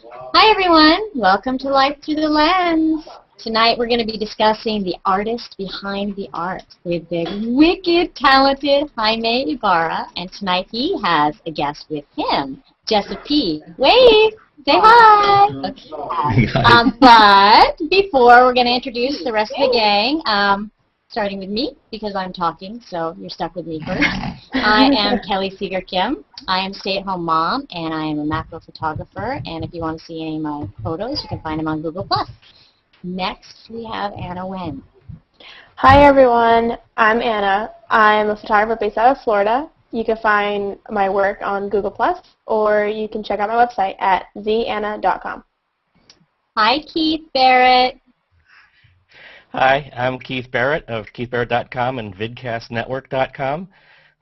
Hi everyone, welcome to Life Through the Lens. Tonight we're going to be discussing the artist behind the art with the wicked talented Jaime Ibarra, and tonight he has a guest with him, Jessa P. Wave, say hi. Okay. But before, we're going to introduce the rest of the gang. Starting with me, because I'm talking, so you're stuck with me first. I am Kelly Seeger Kim. I am a stay-at-home mom, and I am a macro photographer. And if you want to see any of my photos, you can find them on Google+. Next, we have Anna Wen. Hi, everyone. I'm Anna. I'm a photographer based out of Florida. You can find my work on Google+, or you can check out my website at theanna.com. Hi, Keith Barrett. Hi, I'm Keith Barrett of keithbarrett.com and vidcastnetwork.com,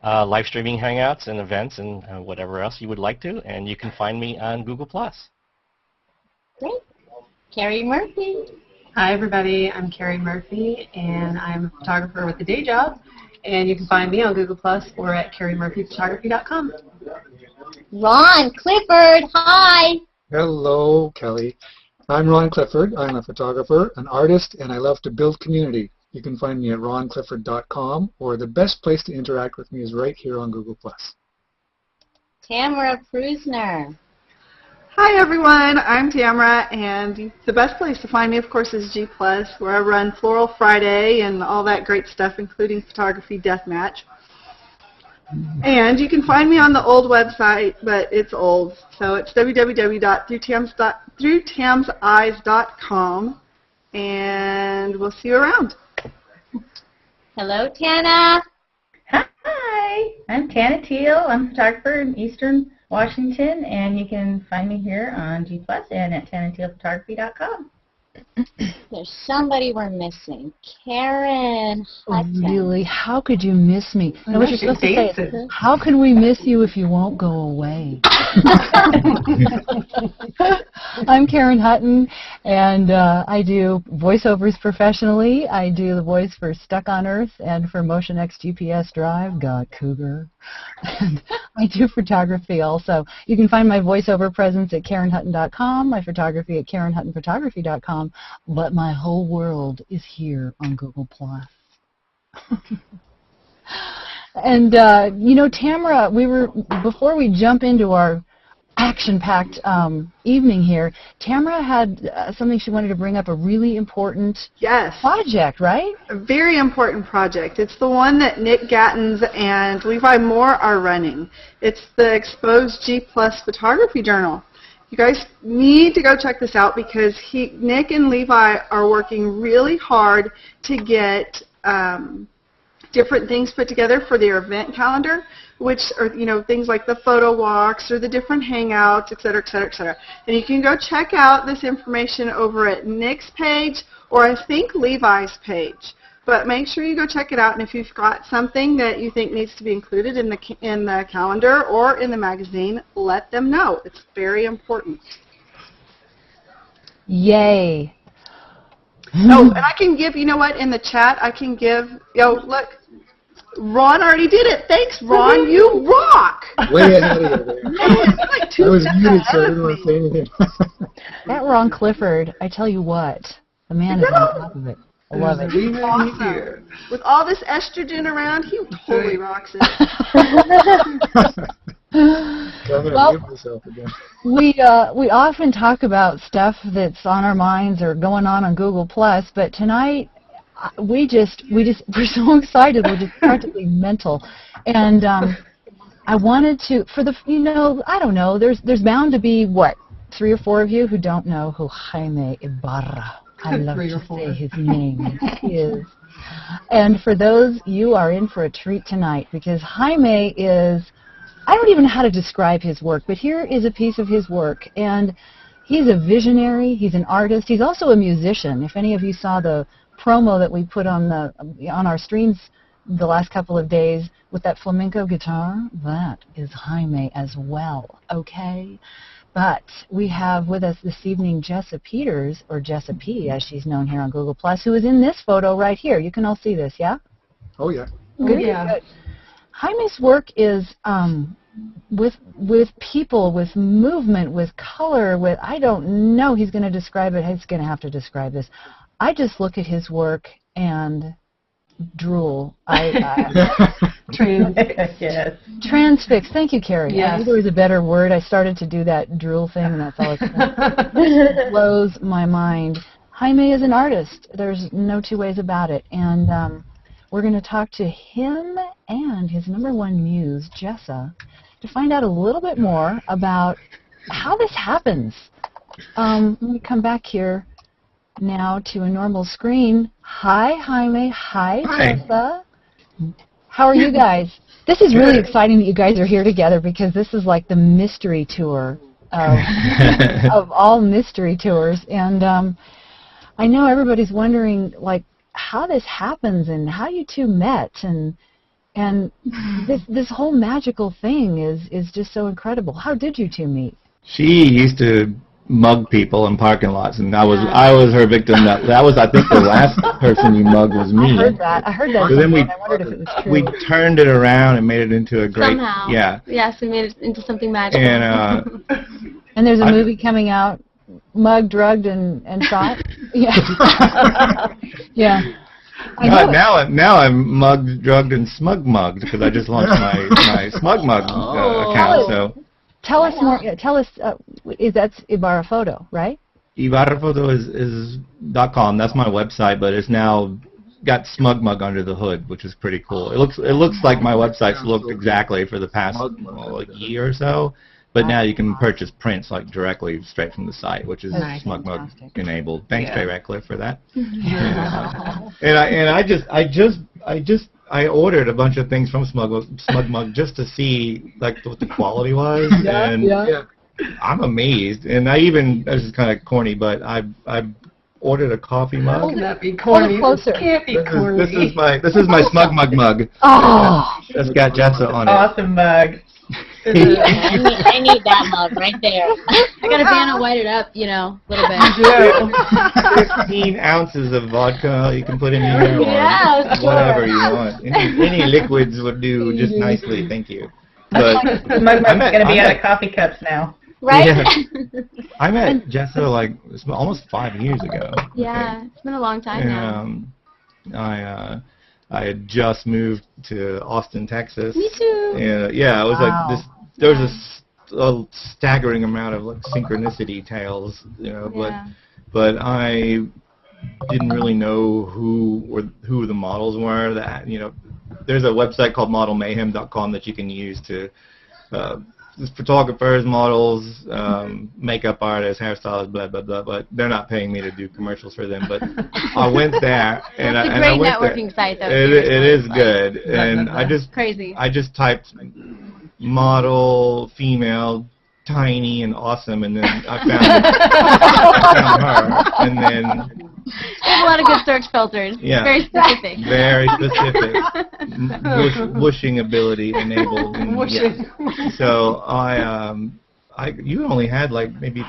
live streaming hangouts and events and whatever else you would like to, and you can find me on Google+. Great. Carrie Murphy. Hi, everybody. I'm Carrie Murphy, and I'm a photographer with a day job, and you can find me on Google+ or at carriemurphyphotography.com. Ron Clifford. Hi. Hello, Kelly. I'm Ron Clifford. I'm a photographer, an artist, and I love to build community. You can find me at ronclifford.com, or the best place to interact with me is right here on Google+. Tamara Prusner. Hi everyone, I'm Tamara, and the best place to find me, of course, is G+, where I run Floral Friday and all that great stuff, including photography deathmatch. And you can find me on the old website, but it's old, so it's www.throughtamseyes.com, and we'll see you around. Hello, Tana. Hi, I'm Tana Teal. I'm a photographer in Eastern Washington, and you can find me here on G+ and at tanatealphotography.com. There's somebody we're missing. Karen Hudson. Really? How could you miss me? No, what you're supposed to say is, how can we miss you if you won't go away? I'm Karen Hutton, and I do voiceovers professionally. I do the voice for Stuck on Earth and for Motion X GPS Drive, Got Cougar. And I do photography also. You can find my voiceover presence at KarenHutton.com, my photography at KarenHuttonphotography.com, but my whole world is here on Google+. And, you know, Tamara, before we jump into our action-packed evening here, Tamara had something she wanted to bring up, a really important project, right? A very important project. It's the one that Nick Gattens and Levi Moore are running. It's the Exposed G+ Photography Journal. You guys need to go check this out because Nick and Levi are working really hard to get different things put together for their event calendar, which are, you know, things like the photo walks or the different hangouts, et cetera, et cetera, et cetera. And you can go check out this information over at Nick's page or I think Levi's page. But make sure you go check it out, and if you've got something that you think needs to be included in the calendar or in the magazine, let them know. It's very important. Yay. Oh, and I can give, you know what, in the chat, I can give, look, Ron already did it. Thanks, Ron. You rock. Way ahead of you there. Like I was muted, so I didn't want to say anything. That Ron Clifford, I tell you what, the man is on top of it. I love it. Awesome. With all this estrogen around, he totally rocks it. Well, we often talk about stuff that's on our minds or going on Google+, but tonight we're so excited, we're just practically mental. And I wanted to, I don't know, there's bound to be, 3 or 4 of you who don't know who Jaime Ibarra, I love to say his name, is. And for those, you are in for a treat tonight, because Jaime is, I don't even know how to describe his work, but here is a piece of his work. And he's a visionary, he's an artist, he's also a musician. If any of you saw the promo that we put on our streams the last couple of days with that flamenco guitar, that is Jaime as well, okay? But we have with us this evening Jessa Peters, or Jessa P, as she's known here on Google+, who is in this photo right here. You can all see this, yeah? Oh, yeah. Good, yeah. Good. Jaime's work is with people, with movement, with color, with, I don't know, he's going to describe it. He's going to have to describe this. I just look at his work and drool. Transfix. Yes. Transfix. Thank you, Carrie. Yes. I think there was a better word. I started to do that drool thing, and that's all it blows my mind. Jaime is an artist. There's no two ways about it. And we're going to talk to him and his #1 muse, Jessa, to find out a little bit more about how this happens. Let me come back here now to a normal screen. Hi, Jaime. Hi, Jessa. How are you guys? This is really exciting that you guys are here together, because this is like the mystery tour of all mystery tours. And I know everybody's wondering, like, how this happens and how you two met, and this whole magical thing is just so incredible. How did you two meet? She used to mug people in parking lots, and I was her victim. That was, I think, the last person you mugged was me. I heard that. So then I wondered if it was true. we turned it around and made it into a great, Somehow. yeah. Yes, we made it into something magical. And And there's a movie coming out, Mugged, Drugged, and Shot. Yeah. Yeah. I know now I'm mugged, drugged, and smug mugged, because I just launched my smug mug account. So Tell us more. Tell us. That's Ibarra Photo, right? Ibarra Photo is .com. That's my website, but it's now got smug mug under the hood, which is pretty cool. It looks like my website's looked exactly for the past like year or so. But now you can purchase prints like directly straight from the site, which is smug mug enabled. Thanks, Trey Ratcliffe, for that. I ordered a bunch of things from Smug Mug just to see like what the quality was, and I'm amazed. And this is kind of corny, but I ordered a coffee mug. How can that be corny? Hold it closer. It can't be corny. This is my Smug Mug. Oh, That's got Jessa on it. Awesome mug. I need that mug right there. I got to Vanna white it up, a little bit. 15 ounces of vodka you can put in here, or Yeah, whatever you want. Any liquids would do just nicely, thank you. But Mug mug's going to be out of coffee cups now. Right? Yeah. I met Jessa like almost 5 years ago. Yeah, it's been a long time now. I had just moved to Austin, Texas. Me too. And yeah, it was like this. There was a staggering amount of like synchronicity tales, but I didn't really know who the models were. That there's a website called modelmayhem.com that you can use to photographers, models, makeup artists, hairstylists, blah blah blah. But they're not paying me to do commercials for them. But I went there, and It's a I great went networking site, though. It is good, and I just Crazy. I just typed model, female, tiny, and awesome, and then I found her, and then There's a lot of good search filters. Yeah. Very specific. very specific, whooshing ability enabled. And, so you only had like maybe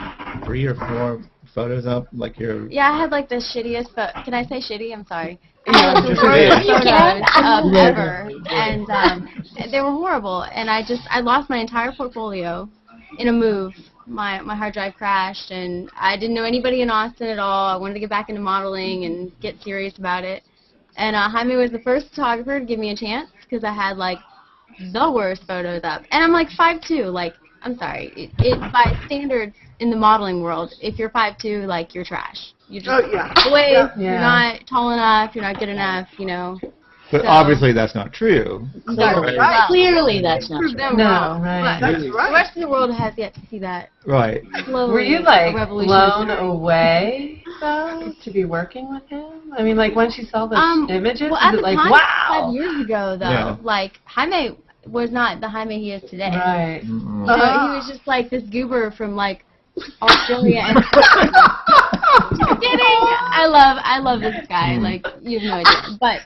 3 or 4 photos up, like your. Yeah, I had like the shittiest photo. Can I say shitty? I'm sorry. Yeah, The just worst say photos ever, and they were horrible. And I lost my entire portfolio in a move. My hard drive crashed, and I didn't know anybody in Austin at all. I wanted to get back into modeling and get serious about it. And Jaime was the first photographer to give me a chance, because I had like the worst photos up. And I'm like 5'2". Like, I'm sorry, by standards in the modeling world, if you're 5'2", like, you're trash. You just you're not tall enough, you're not good enough, But obviously that's not true. Clearly that's not true. No, right. That's The right. rest of the world has yet to see that. Right. Slowly, Were you a like revolution blown is occurring. away though to be working with him? I mean, like when she saw the images, Well, at was the it like time, wow? 5 years ago, though, Yeah. like Jaime was not the Jaime he is today. Right. He was just like this goober from like Australia. And kidding. I love this guy. Like, you have no idea. But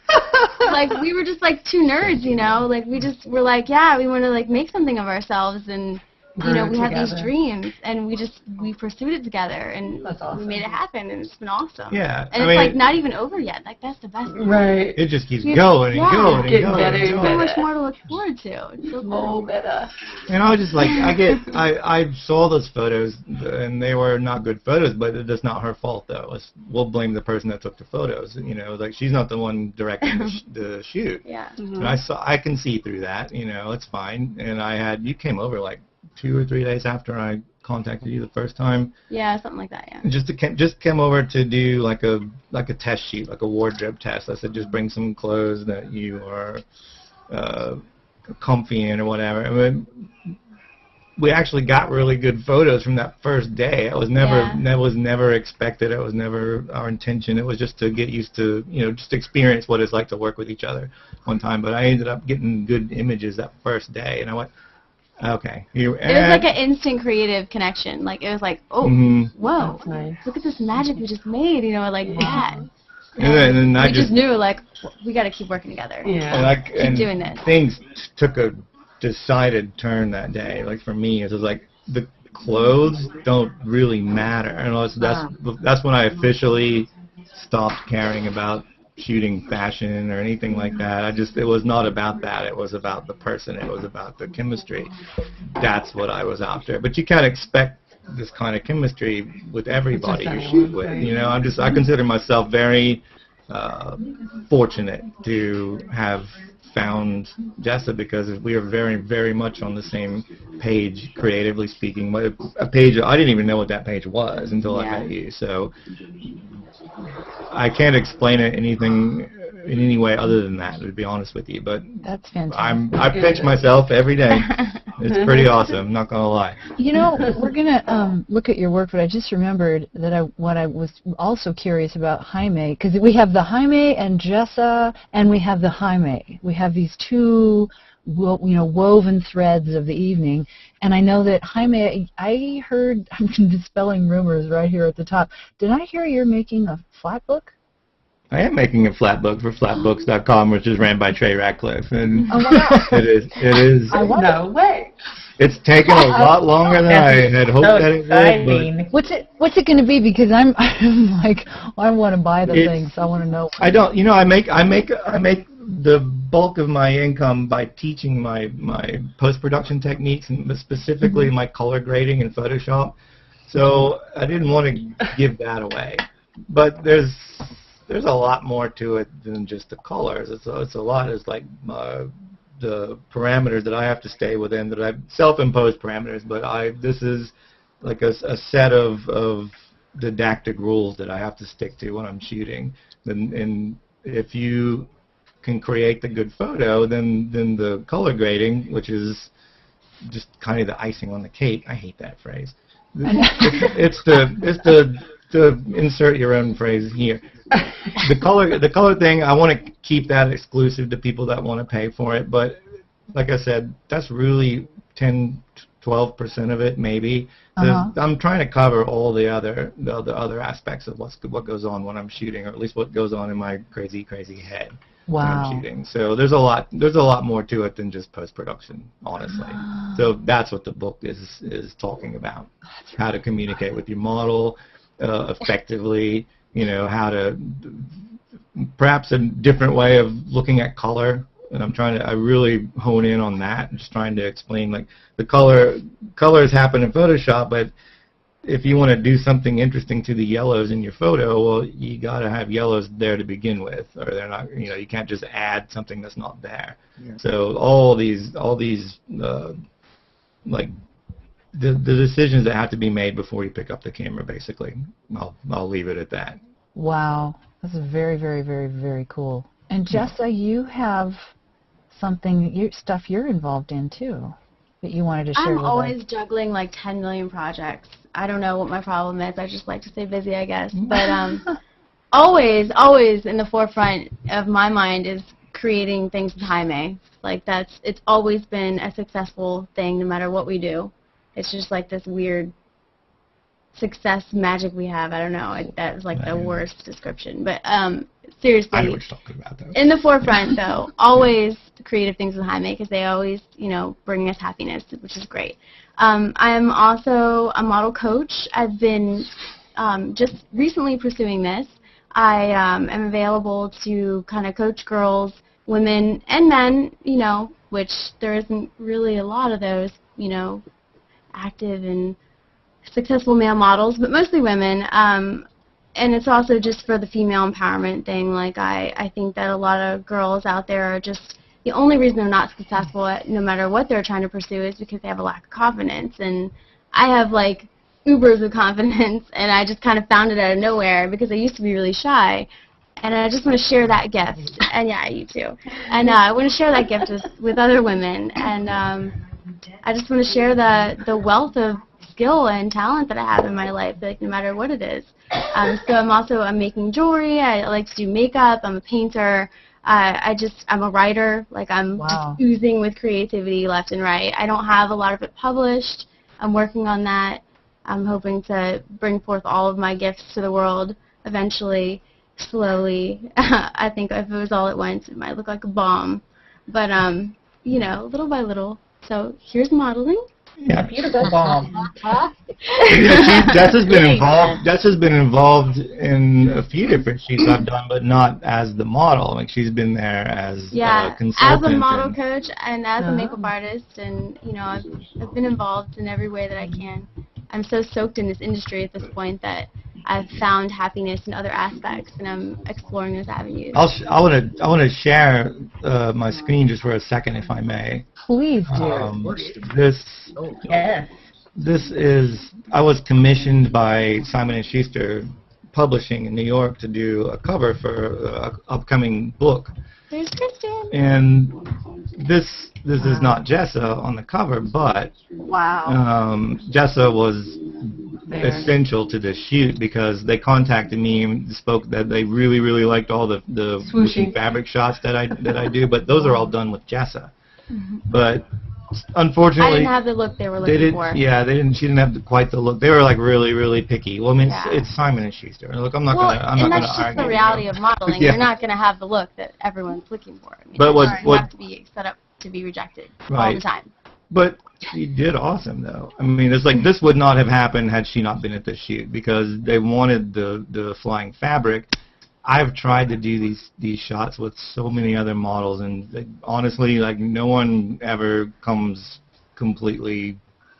like we were just like 2 nerds, Like we just were like, yeah, we want to like make something of ourselves, and grew we had these together. dreams, and we pursued it together, and That's awesome. we made it happen, and it's been awesome. Yeah, And I it's mean, like not even over yet. Like that's the best part. Right. it just keeps Yeah. going and Yeah. going and Getting going. better and and So going. much more to look forward to. It's so cool. better. And I was just like, I saw those photos, and they were not good photos, but it's not her fault, though. We'll blame the person that took the photos. Like she's not the one directing the shoot. Yeah. And I can see through that. It's fine. And you came over like 2 or 3 days after I contacted you the first time. Yeah, something like that. Yeah. Just come over to do like a test shoot, like a wardrobe test. I said just bring some clothes that you are comfy in or whatever. I mean, we actually got really good photos from that first day. It was never expected. It was never our intention. It was just to get used to, just experience what it's like to work with each other one time. But I ended up getting good images that first day, and I went, okay. It was like an instant creative connection. Like it was like, oh, whoa, Nice. look at this magic we just made. Like that. And then I we just knew like we got to keep working together. Yeah. Keep doing this. Things took a decided turn that day. Like for me, it was like the clothes don't really matter, and that's when I officially stopped caring about shooting fashion or anything like that. It was not about that. It was about the person. It was about the chemistry. That's what I was after. But you can't expect this kind of chemistry with everybody you shoot with. I consider myself very fortunate to have found Jessa, because we are very, very much on the same page, creatively speaking. A page, I didn't even know what that page was until I met you. So I can't explain it in any way other than that, to be honest with you. But that's fantastic. I pinch myself every day. It's pretty awesome, not gonna lie. We're gonna look at your work, but I just remembered that what I was also curious about Jaime, because we have the Jaime and Jessa, and we have the Jaime. We have these two, woven threads of the evening, and I know that Jaime. I heard, I'm dispelling rumors right here at the top. Did I hear you're making a flat book? I am making a flat book for flatbooks.com, which is ran by Trey Ratcliffe, and wow. it is. No way. It's taken a lot longer than I had hoped that it would. But what's it going to be? Because I'm like, I want to buy the things. I want to know. I don't. I make the bulk of my income by teaching my post-production techniques, and specifically my color grading in Photoshop. So I didn't want to give that away. But there's a lot more to it than just the colors. It's a lot. It's like the parameters that I have to stay within, that I've self-imposed parameters, but this is like a set of didactic rules that I have to stick to when I'm shooting. And if you can create the good photo, then the color grading, which is just kind of the icing on the cake. I hate that phrase. It's the insert your own phrase here. The color thing, I want to keep that exclusive to people that want to pay for it, but like I said, that's really 10-12% of it, maybe. I'm trying to cover all the other aspects of what goes on when I'm shooting, or at least what goes on in my crazy head when I'm shooting. So there's a lot more to it than just post-production, honestly. So that's what the book is talking about: how to communicate with your model effectively. How to, perhaps a different way of looking at color, and I really hone in on that, and just trying to explain, like, the colors happen in Photoshop, but if you want to do something interesting to the yellows in your photo, well, you got to have yellows there to begin with, or they're not, you can't just add something that's not there. Yeah. So all these like, the decisions that have to be made before you pick up the camera, basically. I'll leave it at that. Wow, this is very, very, very, very cool. And Jessa, you have stuff you're involved in too that you wanted to share with us. I'm always juggling like 10 million projects. I don't know what my problem is. I just like to stay busy, I guess. But always in the forefront of my mind is creating things with Jaime. Like it's always been a successful thing, no matter what we do. It's just like this weird success magic we have. I don't know. That was like the worst description. But seriously, I know what you're talking about, though. in the forefront, though, always creative things with Jaime because they always, bring us happiness, which is great. I'm also a model coach. I've been just recently pursuing this. I am available to kind of coach girls, women, and men, which there isn't really a lot of those, active and successful male models, but mostly women. And it's also just for the female empowerment thing. Like, I think that a lot of girls out there are just, the only reason they're not successful at no matter what they're trying to pursue is because they have a lack of confidence. And I have, like, ubers of confidence, and I just kind of found it out of nowhere because I used to be really shy. And I just want to share that gift. And yeah, you too. And I want to share that gift with other women. And I just want to share the wealth of skill and talent that I have in my life, like no matter what it is. So I'm making jewelry. I like to do makeup. I'm a painter. I'm a writer. Like, I'm just oozing with creativity left and right. I don't have a lot of it published. I'm working on that. I'm hoping to bring forth all of my gifts to the world eventually, slowly. I think if it was all at once, it might look like a bomb. But, little by little. So here's modeling. Yeah, beautiful bomb. Jessa's been involved. Jessa's been involved in a few different shoots I've done, but not as the model. Like, she's been there as a consultant. As a model coach and as a makeup artist, and I've been involved in every way that I can. I'm so soaked in this industry at this point that I've found happiness in other aspects, and I'm exploring those avenues. I want to share my screen just for a second, if I may. Please do. This is, I was commissioned by Simon & Schuster Publishing in New York to do a cover for an upcoming book. There's Kristen. And this is not Jessa on the cover, but Jessa was essential to the shoot because they contacted me and spoke that they really, really liked all the swooshy fabric shots that I do, but those are all done with Jessa. But unfortunately, I didn't have the look they were looking for. Yeah, she didn't have quite the look. They were like really, really picky. Well, I mean, it's Simon & Schuster. Look, I'm not gonna argue. And that's just the reality of modeling. You're not gonna have the look that everyone's looking for. I mean, but you have to be set up to be rejected all the time. But she did awesome, though. I mean, it's like this would not have happened had she not been at the shoot because they wanted the flying fabric. I've tried to do these shots with so many other models, and honestly, like, no one ever comes completely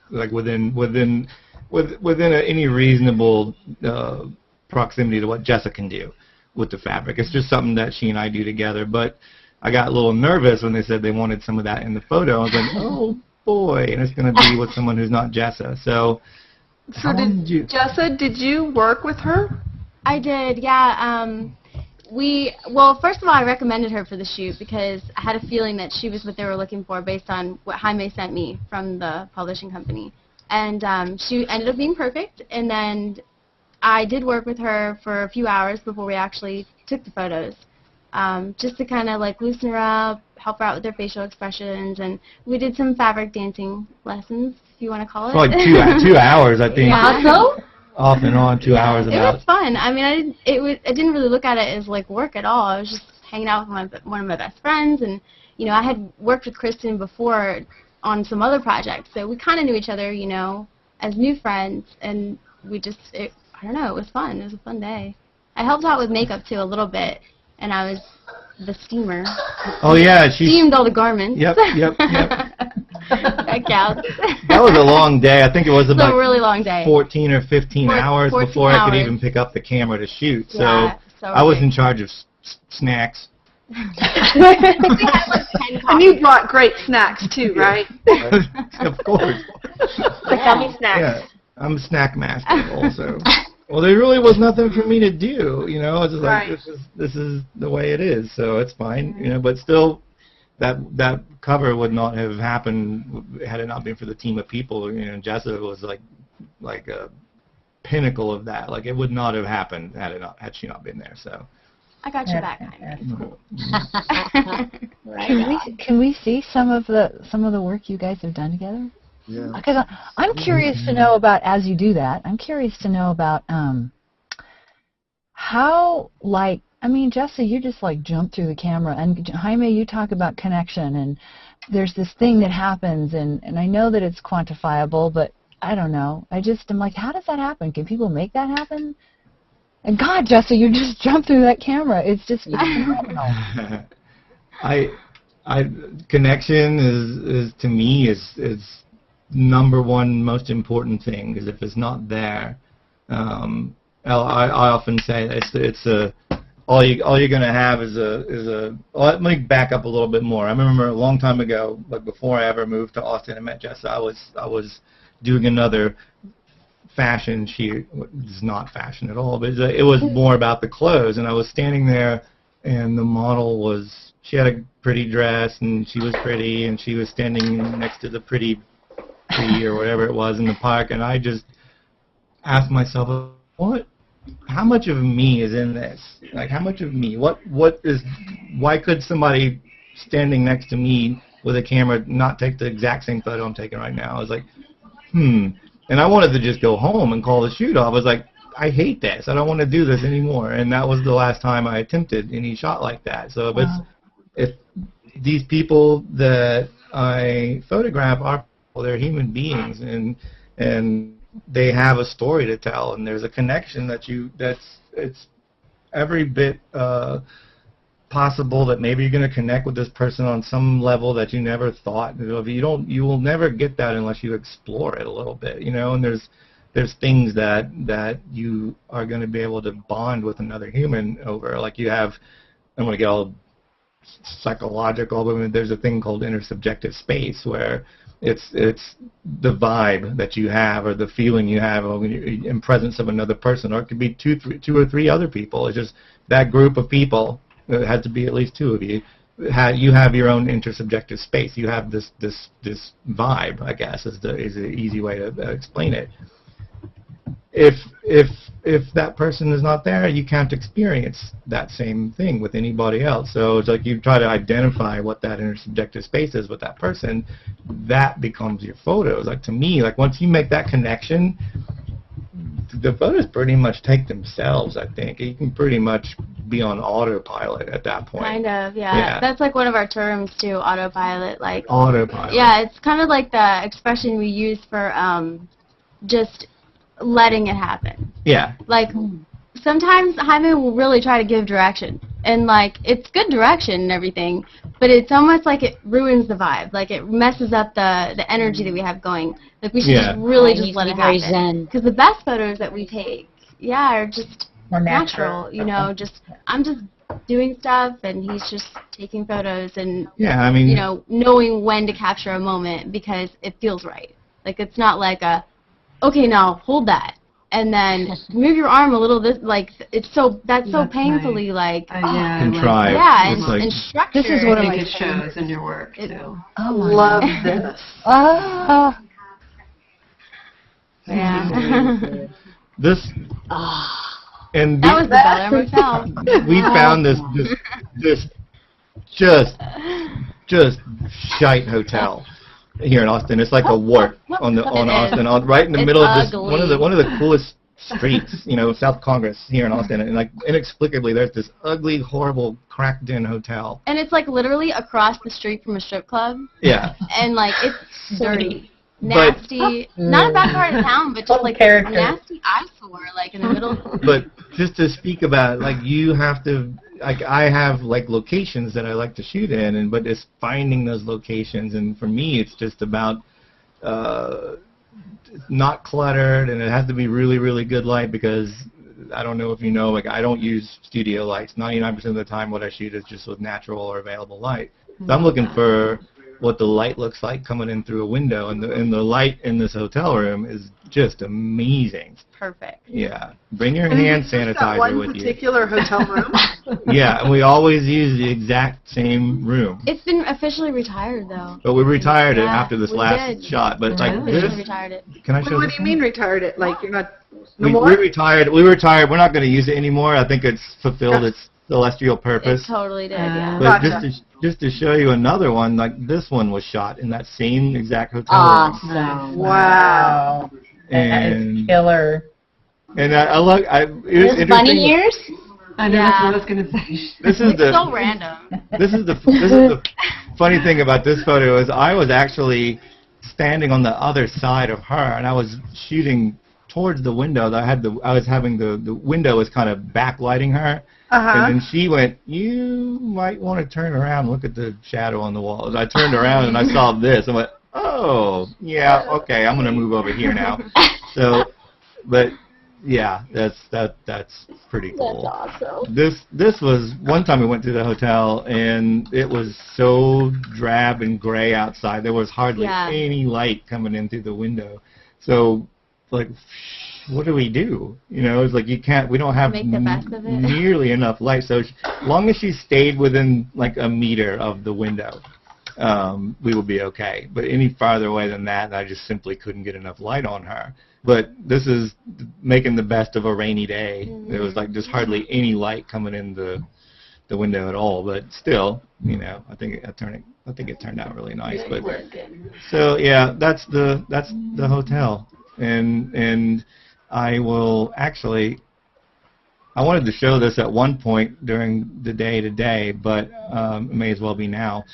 like within any reasonable proximity to what Jessa can do with the fabric. It's just something that she and I do together. But I got a little nervous when they said they wanted some of that in the photo. I was like, oh boy, and it's going to be with someone who's not Jessa. So Jessa, did you work with her? I did, yeah. Well, first of all, I recommended her for the shoot because I had a feeling that she was what they were looking for based on what Jaime sent me from the publishing company. And she ended up being perfect. And then I did work with her for a few hours before we actually took the photos, just to kind of like loosen her up, help her out with her facial expressions. And we did some fabric dancing lessons, if you want to call it. For like 2 hours, I think. Yeah, so? Off and on, 2 hours about. It was fun. I mean, I didn't really look at it as like work at all. I was just hanging out with one of my best friends, and I had worked with Kristen before on some other projects, so we kind of knew each other, as new friends, and we just, I don't know, it was fun. It was a fun day. I helped out with makeup too a little bit, and I was the steamer. Oh yeah, she steamed all the garments. Yep. That counts. That was a long day. I think it was about a really long day. 14 or 15 hours before I could even pick up the camera to shoot. So I was in charge of snacks. And you brought great snacks too, right? Of course. The gummy snacks. Yeah, I'm a snack master also. Well, there really was nothing for me to do, I was just like, this is the way it is, so it's fine, but still, that cover would not have happened had it not been for the team of people. Jessa was like a pinnacle of that. Like, it would not have happened had she not been there. So I got your back, Jaime. Can we see some of the work you guys have done together? Yeah. Because I'm curious to know about, as you do that, I'm curious to know about how, like, I mean, Jessa, you just like jump through the camera, and Jaime, you talk about connection, and there's this thing that happens, and I know that it's quantifiable, but I don't know. I'm like, how does that happen? Can people make that happen? And God, Jessa, you just jump through that camera. It's just phenomenal. Connection is to me is number one most important thing, because if it's not there, I often say it's a all you're gonna have is a. Well, let me back up a little bit more. I remember a long time ago, like before I ever moved to Austin and met Jessa, I was doing another fashion shoot. It's not fashion at all, but it was more about the clothes. And I was standing there, and the model she had a pretty dress, and she was pretty, and she was standing next to the pretty tree or whatever it was in the park, and I just asked myself, how much of me is in this? Like, how much of me? Why could somebody standing next to me with a camera not take the exact same photo I'm taking right now? I was like, And I wanted to just go home and call the shoot off. I was like, I hate this. I don't want to do this anymore. And that was the last time I attempted any shot like that. So if these people that I photograph they're human beings, and they have a story to tell, and there's a connection it's every bit possible that maybe you're going to connect with this person on some level that you never thought. You will never get that unless you explore it a little bit, and there's things that you are going to be able to bond with another human over. Like you have, I'm going to get all psychological, but there's a thing called intersubjective space where it's the vibe that you have or the feeling you have when you're in presence of another person, or it could be two or three other people. It's just that group of people. It has to be at least two of you. You have your own intersubjective space. You have this vibe, I guess, is the easy way to explain it. If that person is not there, you can't experience that same thing with anybody else. So it's like you try to identify what that intersubjective space is with that person. That becomes your photos. Like to me, like once you make that connection, the photos pretty much take themselves, I think. You can pretty much be on autopilot at that point. Kind of, yeah. That's like one of our terms too, autopilot. Like autopilot. Yeah, it's kind of like the expression we use for just letting it happen. Yeah. Like sometimes Jaime will really try to give direction, and like it's good direction and everything, but it's almost like it ruins the vibe. Like it messes up the energy that we have going. Like we should just really just let it happen. Because the best photos that we take, are just more natural. Just I'm just doing stuff, and he's just taking photos, and knowing when to capture a moment because it feels right. Like it's not like okay, now hold that, and then move your arm a little. That's so painfully nice. Contrived. And structured. This is what I think it shows in your work too. Love this. Yeah. This. And that was the Bel Air Motel. We found this just shite hotel here in Austin. It's like a wart on Austin, right in the middle of this one of the coolest streets, South Congress here in Austin, and like inexplicably there's this ugly, horrible, cracked-in hotel. And it's like literally across the street from a strip club. Yeah. And like it's dirty, nasty, not a bad part of town, but just like a nasty eyesore, like in the middle. But just to speak about, like you have to. Like I have like locations that I like to shoot in, but it's finding those locations, and for me it's just about not cluttered, and it has to be really, really good light, because I don't know if you know, like I don't use studio lights. 99% of the time what I shoot is just with natural or available light. So I'm looking for what the light looks like coming in through a window, and the light in this hotel room is just amazing. Perfect. Yeah. Bring your hand sanitizer with you. One particular hotel room? Yeah, and we always use the exact same room. It's been officially retired though. But we retired it after this last shot. But like this, retired it. Can I show What do you mean retired it? Like you're not we retired. We're not going to use it anymore. I think it's fulfilled its celestial purpose. It totally did, yeah. But Gotcha. just to show you another one, like this one was shot in that same exact hotel room. Awesome. Wow. That is And killer. and I look, it was There's bunny interesting. ears? I know that's what I was going to say. This is the So random. this is the funny thing about this photo is I was actually standing on the other side of her, and I was shooting towards the window. I was having the window was kind of backlighting her, and then she went, "You might want to turn around and look at the shadow on the wall." And I turned around and I saw this. I went, "Oh, yeah, okay, I'm gonna move over here now." So, but yeah, that's pretty cool. That's awesome. This was one time we went to the hotel and it was so drab and gray outside. There was hardly any light coming in through the window. So, like, what do we do? You know, it's like we don't have Make the best of it. nearly enough light. So, as long as she stayed within like a meter of the window, we would be okay. But any farther away than that, I just simply couldn't get enough light on her. But this is making the best of a rainy day. There was like just hardly any light coming in the window at all. But still, you know, I think it turned out really nice. But so yeah, that's the hotel, and I will actually. I wanted to show this at one point during the day today, but it may as well be now.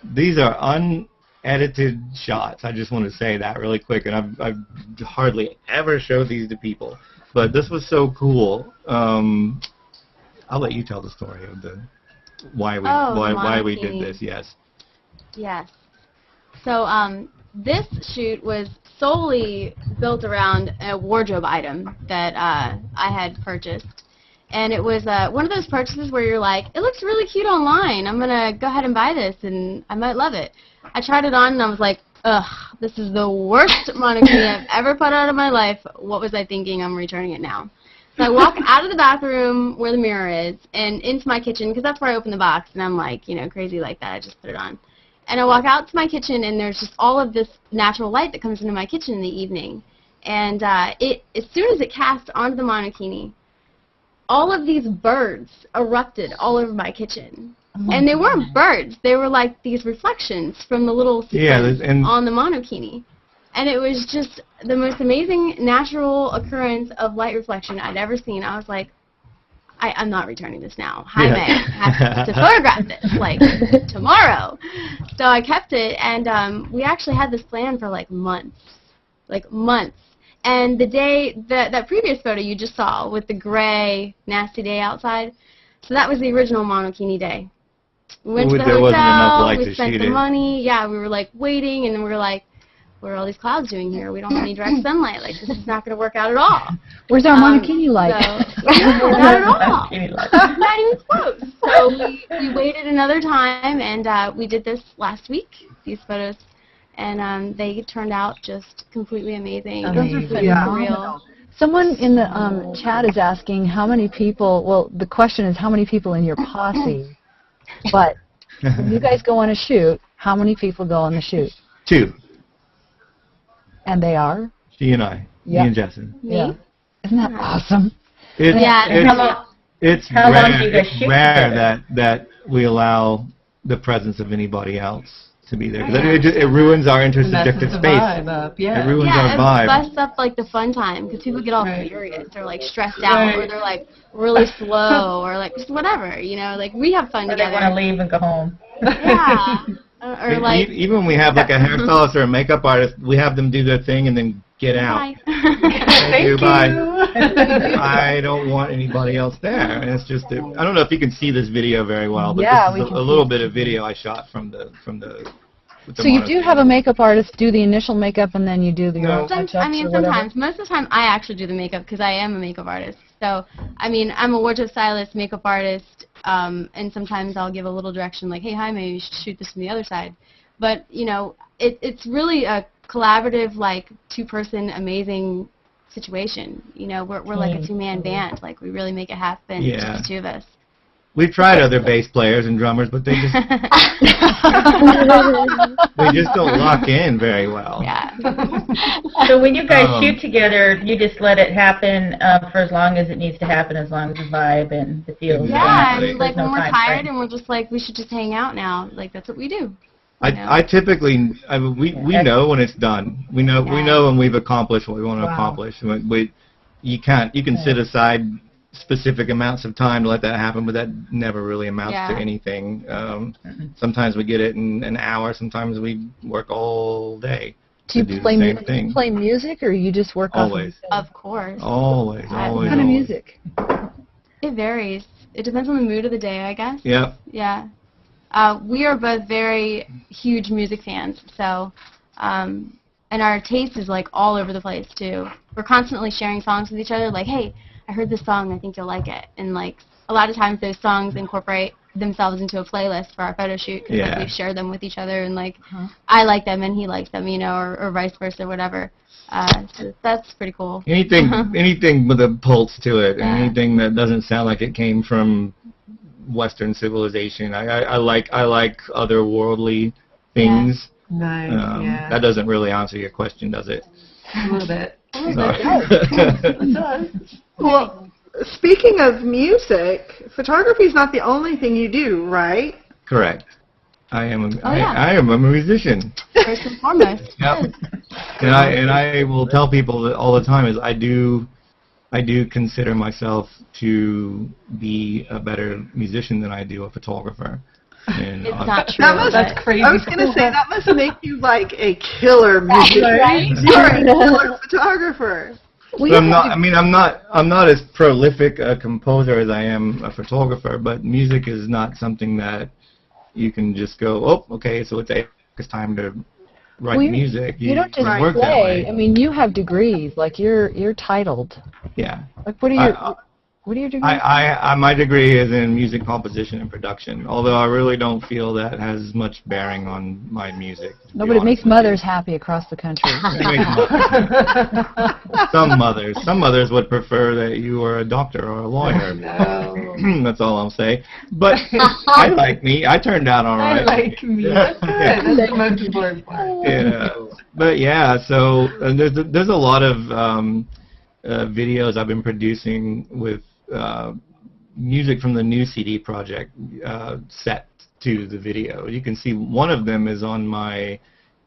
These are unedited shots. I just want to say that really quick, and I've hardly ever showed these to people, but this was so cool. I'll let you tell the story of why we did this. Yes. Yes. So this shoot was solely built around a wardrobe item that I had purchased. And it was one of those purchases where you're like, it looks really cute online. I'm going to go ahead and buy this, and I might love it. I tried it on, and I was like, ugh, this is the worst monokini I've ever put out of my life. What was I thinking? I'm returning it now. So I walk out of the bathroom where the mirror is and into my kitchen, because that's where I open the box, and I'm like, you know, crazy like that. I just put it on. And I walk out to my kitchen, and there's just all of this natural light that comes into my kitchen in the evening. And as soon as it cast onto the monokini, all of these birds erupted all over my kitchen. And they weren't birds. They were like these reflections from the little sequins on the monokini. And it was just the most amazing natural occurrence of light reflection I'd ever seen. I was like, I'm not returning this now. Jaime has to photograph this, like, tomorrow. So I kept it, and we actually had this plan for, like, months. And the day, that previous photo you just saw with the gray, nasty day outside, so that was the original monokini day. We went to the hotel, we spent the money, we were like waiting, and then we were like, what are all these clouds doing here? We don't have any direct sunlight. Like, this is not going to work out at all. Where's our monokini light? So, not at all. Not even close. So we waited another time, and we did this last week, these photos. And they turned out just completely amazing. Real. Someone in the chat is asking how many people, well, the question is how many people in your posse, but when you guys go on a shoot, how many people go on the shoot? 2. And they are? She and I, me and Jessen. Yeah. Isn't that awesome? It's rare that we allow the presence of anybody else to be there. It ruins our intersubjective space. It ruins our vibe. It busts up like the fun time because people get all furious or like stressed out or they're like really slow or like just whatever, you know, like we have fun together. They want to leave and go home. Yeah. Or like, even when we have like a hairstylist or a makeup artist, we have them do their thing and then get out. Thank you. Bye. I don't want anybody else there. And it's just, I don't know if you can see this video very well, but this is a little bit of video I shot from the so you do have a makeup artist do the initial makeup and then you do the touch-ups sometimes. Most of the time I actually do the makeup because I am a makeup artist. So, I mean, I'm a wardrobe stylist, makeup artist, and sometimes I'll give a little direction like, hey, Jaime, you should shoot this from the other side. But, you know, it's really a collaborative, like, 2-person amazing situation. You know, we're like a 2-man band. Like, we really make it happen, just the 2 of us. We've tried other bass players and drummers, but they just don't lock in very well. Yeah. So when you guys shoot together, you just let it happen for as long as it needs to happen, as long as the vibe and the feel. Yeah, Exactly. and like There's when no we're time tired frame. and we're just like, we should just hang out now. Like that's what we do. I typically, we know when it's done. We know when we've accomplished what we want to accomplish. You can set aside specific amounts of time to let that happen, but that never really amounts to anything. Sometimes we get it in an hour. Sometimes we work all day. Do you play music, or you just work always? Of course. Always. What kind of music? It varies. It depends on the mood of the day, I guess. Yep. Yeah. We are both very huge music fans, so, and our taste is like all over the place too. We're constantly sharing songs with each other, like, hey, I heard this song, I think you'll like it. And like, a lot of times those songs incorporate themselves into a playlist for our photo shoot, because like, we share them with each other, and like, I like them and he likes them, you know, or vice versa, whatever. So that's pretty cool. Anything with a pulse to it, and anything that doesn't sound like it came from Western civilization. I like otherworldly things. Nice. That doesn't really answer your question, does it? A little bit. It does. Well, speaking of music, photography is not the only thing you do, right? Correct. I am a musician. First and foremost. Yep. And I will tell people that all the time is I do consider myself to be a better musician than I do a photographer. And it's not true. That's crazy. I was going to say, that must make you like a killer musician. Right? You're a killer photographer. But I'm not as prolific a composer as I am a photographer, but music is not something that you can just go, oh, okay, so it's time to write music. You don't just work that play. way. I mean, you have degrees. Like you're titled. Yeah. Like what are your degrees? My degree is in music composition and production, although I really don't feel that has much bearing on my music. No, but it makes mothers happy across the country. Some mothers would prefer that you were a doctor or a lawyer. No. That's all I'll say. But I like me. I turned out all right. I like me. That's good. That's what people are for. Yeah. But yeah, so there's a lot of videos I've been producing with music from the new CD project set to the video. You can see one of them is on my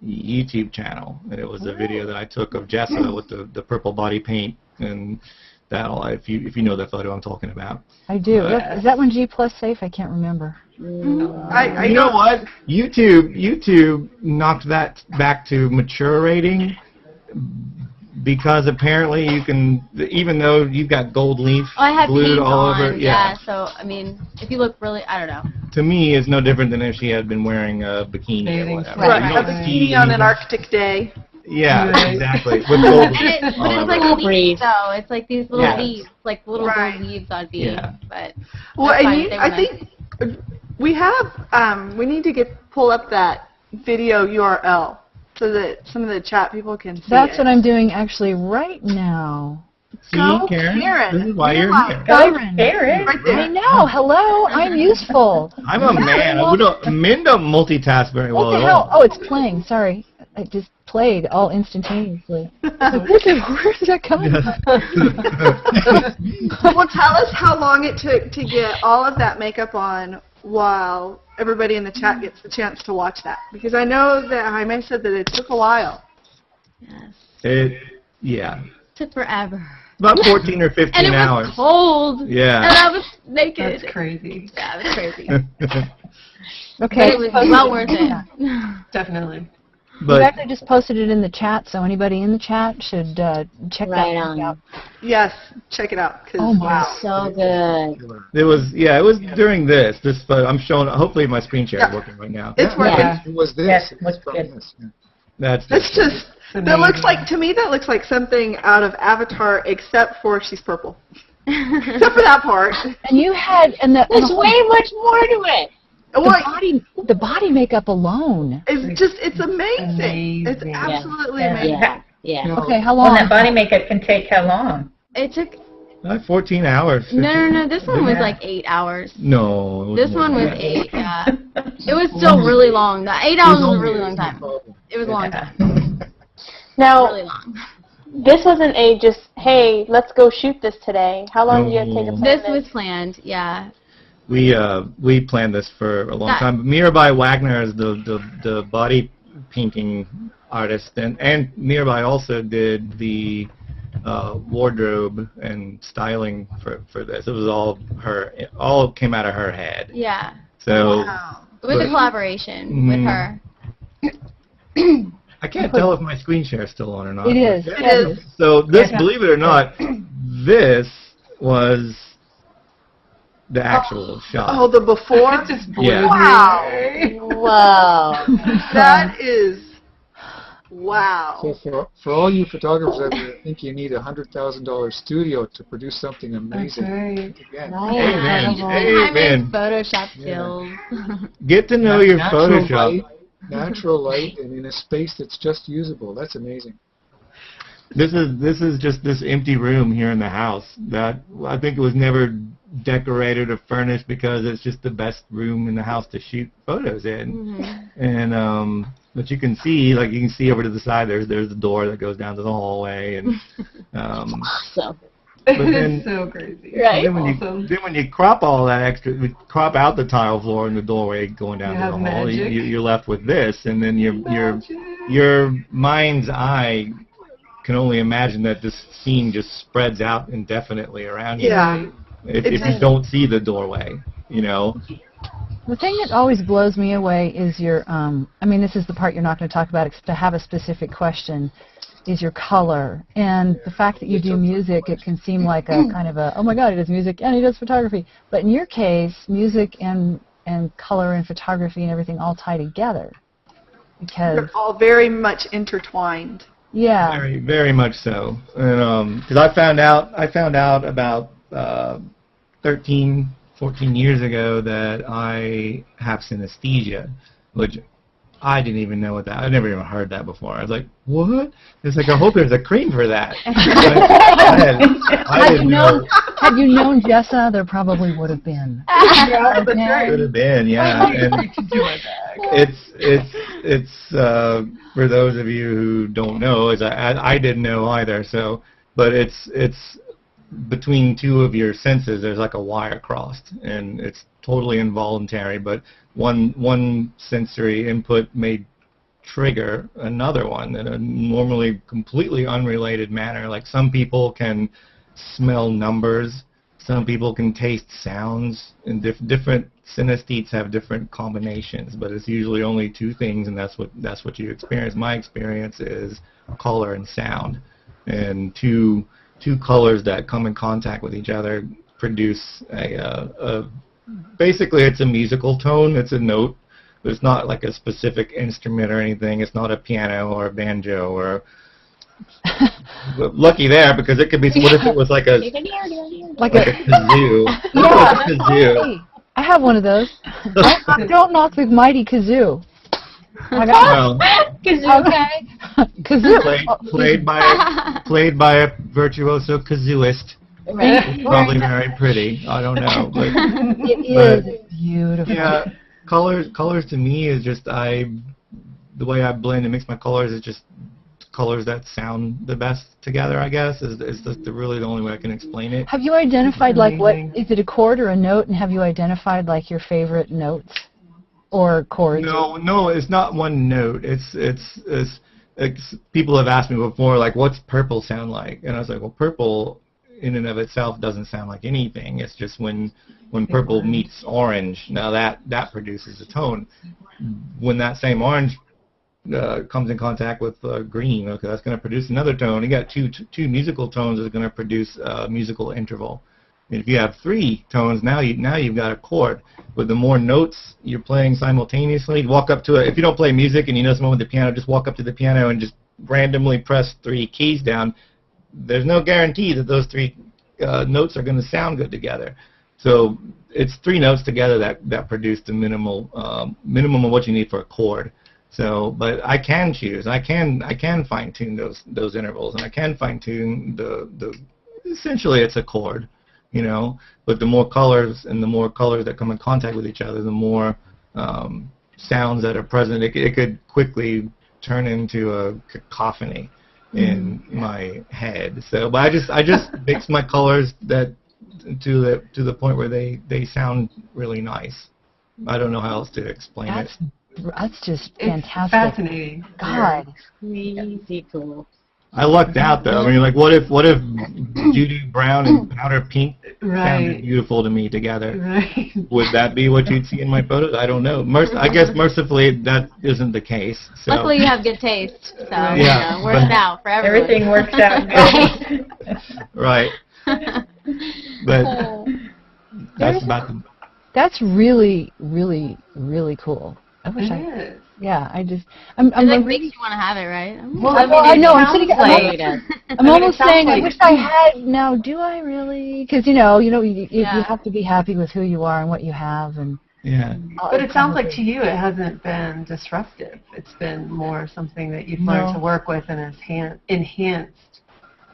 YouTube channel, and it was a video that I took of Jessa with the purple body paint, and that'll, if you know the photo I'm talking about. I do. Is that one G+ safe? I can't remember. I you know what? YouTube knocked that back to mature rating, because apparently you can, even though you've got gold leaf glued all over. Yeah, so, I mean, if you look really, I don't know. To me, it's no different than if she had been wearing a bikini or whatever. Right, a bikini on an Arctic day. Yeah, exactly. With gold leaf. But it's like leaves, though. It's like these little leaves, like little gold leaves on beads. Yeah. But well, and I think we have, we need to pull up that video URL, so that some of the chat people can see That's what I'm doing actually right now. See, Karen? This is why you're here. Karen. Right there. I know. Hello. I'm useful. I'm a man. Men don't multitask very well What the at hell? all. Oh, it's playing. Sorry. I just played all instantaneously. Where's that coming from? Well, tell us how long it took to get all of that makeup on while everybody in the chat gets the chance to watch that. Because I know that Jaime said that it took a while. Yes. Yeah. It took forever. About 14 or 15 and it hours. was cold. Yeah. And I was naked. That's crazy. Yeah, it was crazy. Okay. But it was well worth it. Definitely. But you actually just posted it in the chat, so anybody in the chat should check that out. Yes, check it out. Oh wow, so good. It was during this photo. I'm showing. Hopefully my screen share is working right now. It's working. Yeah. It was this. Yes, It's from good. this. Yeah. That's just. That looks like, to me, that looks like something out of Avatar, except for she's purple. Except for that part. And you had, there's way much more to it. The body makeup alone. It's amazing. It's absolutely amazing. Yeah. Okay, how long? Well, that body makeup can take how long? It took Like 14 hours. 15. No. This one was like 8 hours. No. This one was 8. Yeah. It was still really long. The 8 hours was a really long time. It was a long time. Now, Really long. this wasn't a just, hey, let's go shoot this today. How long did you take to plan this? This was planned, yeah. We planned this for a long time. Mirabai Wagner is the body painting artist, and Mirabai also did the wardrobe and styling for this. It was all her. It all came out of her head. Yeah. So it was a collaboration with her. I can't tell if my screen share is still on or not. It is. It is. So this, believe it or not, this was the actual shot. Oh, the before? Yeah. Wow. Whoa. That is, wow. So for all you photographers out there that think you need a $100,000 studio to produce something amazing, again, Amen. Jaime's Photoshop skills. Get to know your Photoshop. Natural light and in a space that's just usable. That's amazing. This is just this empty room here in the house that I think it was never decorated or furnished because it's just the best room in the house to shoot photos in. And but you can see, like you can see over to the side, there's the door that goes down to the hallway, and Awesome. but then, It's so crazy. Right. then when you crop all that extra, crop out the tile floor and the doorway going down You to have the hall, magic. you're left with this, and then your mind's eye can only imagine that this scene just spreads out indefinitely around you. Yeah. If you don't see the doorway, you know. The thing that always blows me away is your, I mean, this is the part you're not going to talk about, except to have a specific question, is your color. And the fact that you do music, it can seem like a kind of a, oh my God, he does music and he does photography. But in your case, music and color and photography and everything all tie together. Because They're all very much intertwined. yeah. Very, very much so. And because I found out about 13, 14 years ago that I have synesthesia, which I didn't even know what that. I never even heard that before. I was like, what? It's like, I hope there's a cream for that. I didn't know. Had you known Jessa, there probably would have been. Yeah, that's right. Could have been, yeah. And it's for those of you who don't know, as I didn't know either. So, but it's between two of your senses. There's like a wire crossed, and it's totally involuntary. But one sensory input may trigger another one in a normally completely unrelated manner. Like some people can smell numbers, some people can taste sounds, and different synesthetes have different combinations, but it's usually only two things, and that's what you experience. My experience is color and sound, and two colors that come in contact with each other produce a basically it's a musical tone. It's a note. It's not like a specific instrument or anything. It's not a piano or a banjo or lucky there, because it could be. What if it was like a kazoo? Yeah. A kazoo. Hey, I have one of those. Don't knock the mighty kazoo. I got okay. Kazoo. Played by a virtuoso kazooist. Right. Probably very pretty. I don't know, but It is. It's beautiful. yeah, colors to me is just the way I blend and mix my colors is just colors that sound the best together, I guess, is really the only way I can explain it. Have you identified, like, what, is it a chord or a note, and have you identified, like, your favorite notes or chords? No, it's not one note. It's people have asked me before, like, what's purple sound like? And I was like, well, purple in and of itself doesn't sound like anything. It's just when purple meets orange, now that produces a tone. When that same orange comes in contact with green, okay, that's going to produce another tone. You got two musical tones that's going to produce a musical interval. And if you have three tones, now you've got a chord. But the more notes you're playing simultaneously, walk up to it. If you don't play music and you know someone with the piano, just walk up to the piano and just randomly press 3 keys down. There's no guarantee that those 3 notes are going to sound good together. So it's 3 notes together that produce the minimum of what you need for a chord. So, but I can choose. I can fine tune those intervals, and I can fine tune the essentially it's a chord, you know. But the more colors and the more colors that come in contact with each other, the more sounds that are present. It could quickly turn into a cacophony in my head. So, but I just mix my colors that to the point where they sound really nice. I don't know how else to explain it. That's just It's fantastic. fascinating. God. Crazy cool. I lucked out though. I mean, like, what if Judy Brown and Powder Pink sounded beautiful to me together? Right. Would that be what you'd see in my photos? I don't know. I guess mercifully that isn't the case. So. Luckily, you have good taste, so Yeah, you know, works out for everyone. Everything works out good. Right. But that's about the. That's really, really, really cool. I wish It is. Yeah, I'm It really, makes you want to have it, right? Well, I know. I'm sounds sitting. like- I'm almost sounds saying I like- wish I had. Now, do I really? Because you Yeah. have to be happy with who you are and what you have, and Yeah. But it sounds like to you it hasn't been disruptive. It's been more something that you've learned to work with and has enhanced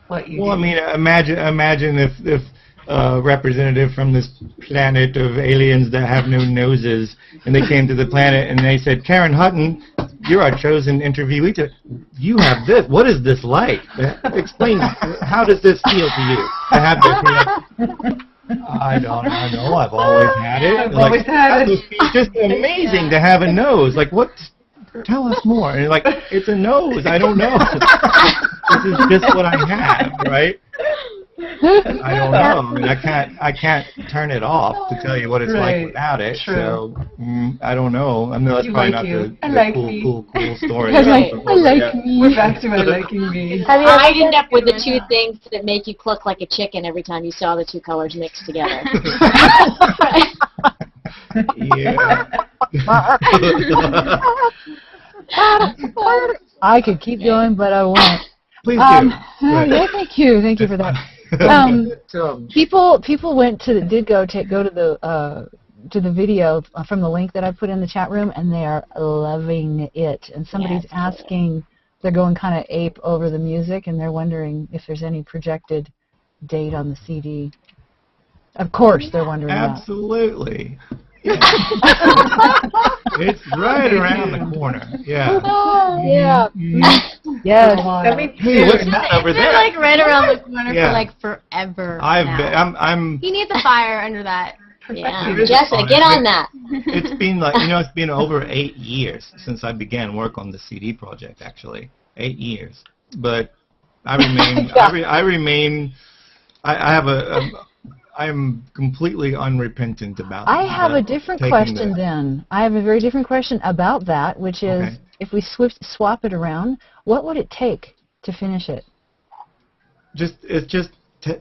what you do. Well, I mean, imagine if a representative from this planet of aliens that have no noses, and they came to the planet and they said, Karen Hutton, you're our chosen interviewee. You have this. What is this like? Explain. How does this feel to you? I have this. I don't know. I've always had it. I've always had it. It's just amazing to have a nose. Like, what? Tell us more. And like, it's a nose. I don't know. This is just what I have, right? I don't know. I mean, I can't turn it off to tell you what it's like without it. True. So I don't know. I mean, that's You probably like not you. I the like cool, me. cool story. I like me. We're back to my liking me. I'd end up with the two things that make you cluck like a chicken every time you saw the two colors mixed together. Yeah. I could keep going, but I won't. Please do. Yeah, thank you for that. People went to did go to the video from the link that I put in the chat room, and they are loving it. And somebody's asking, they're going kind of ape over the music, and they're wondering if there's any projected date on the CD. Of course, they're wondering Absolutely. Yeah. It's right around the corner. Yeah. that. Yeah. Yes. Hey, what's that over They're there? like right around the corner Yeah. for like forever. I've now. been, I'm. You need the fire under that. Yeah. Jessica, get on that. It's been like, it's been over 8 years since I began work on the CD project. Actually, 8 years. But I remain. I'm completely unrepentant about it. I have a different question then. I have a very different question about that, which is, if we swap it around, what would it take to finish it? It's just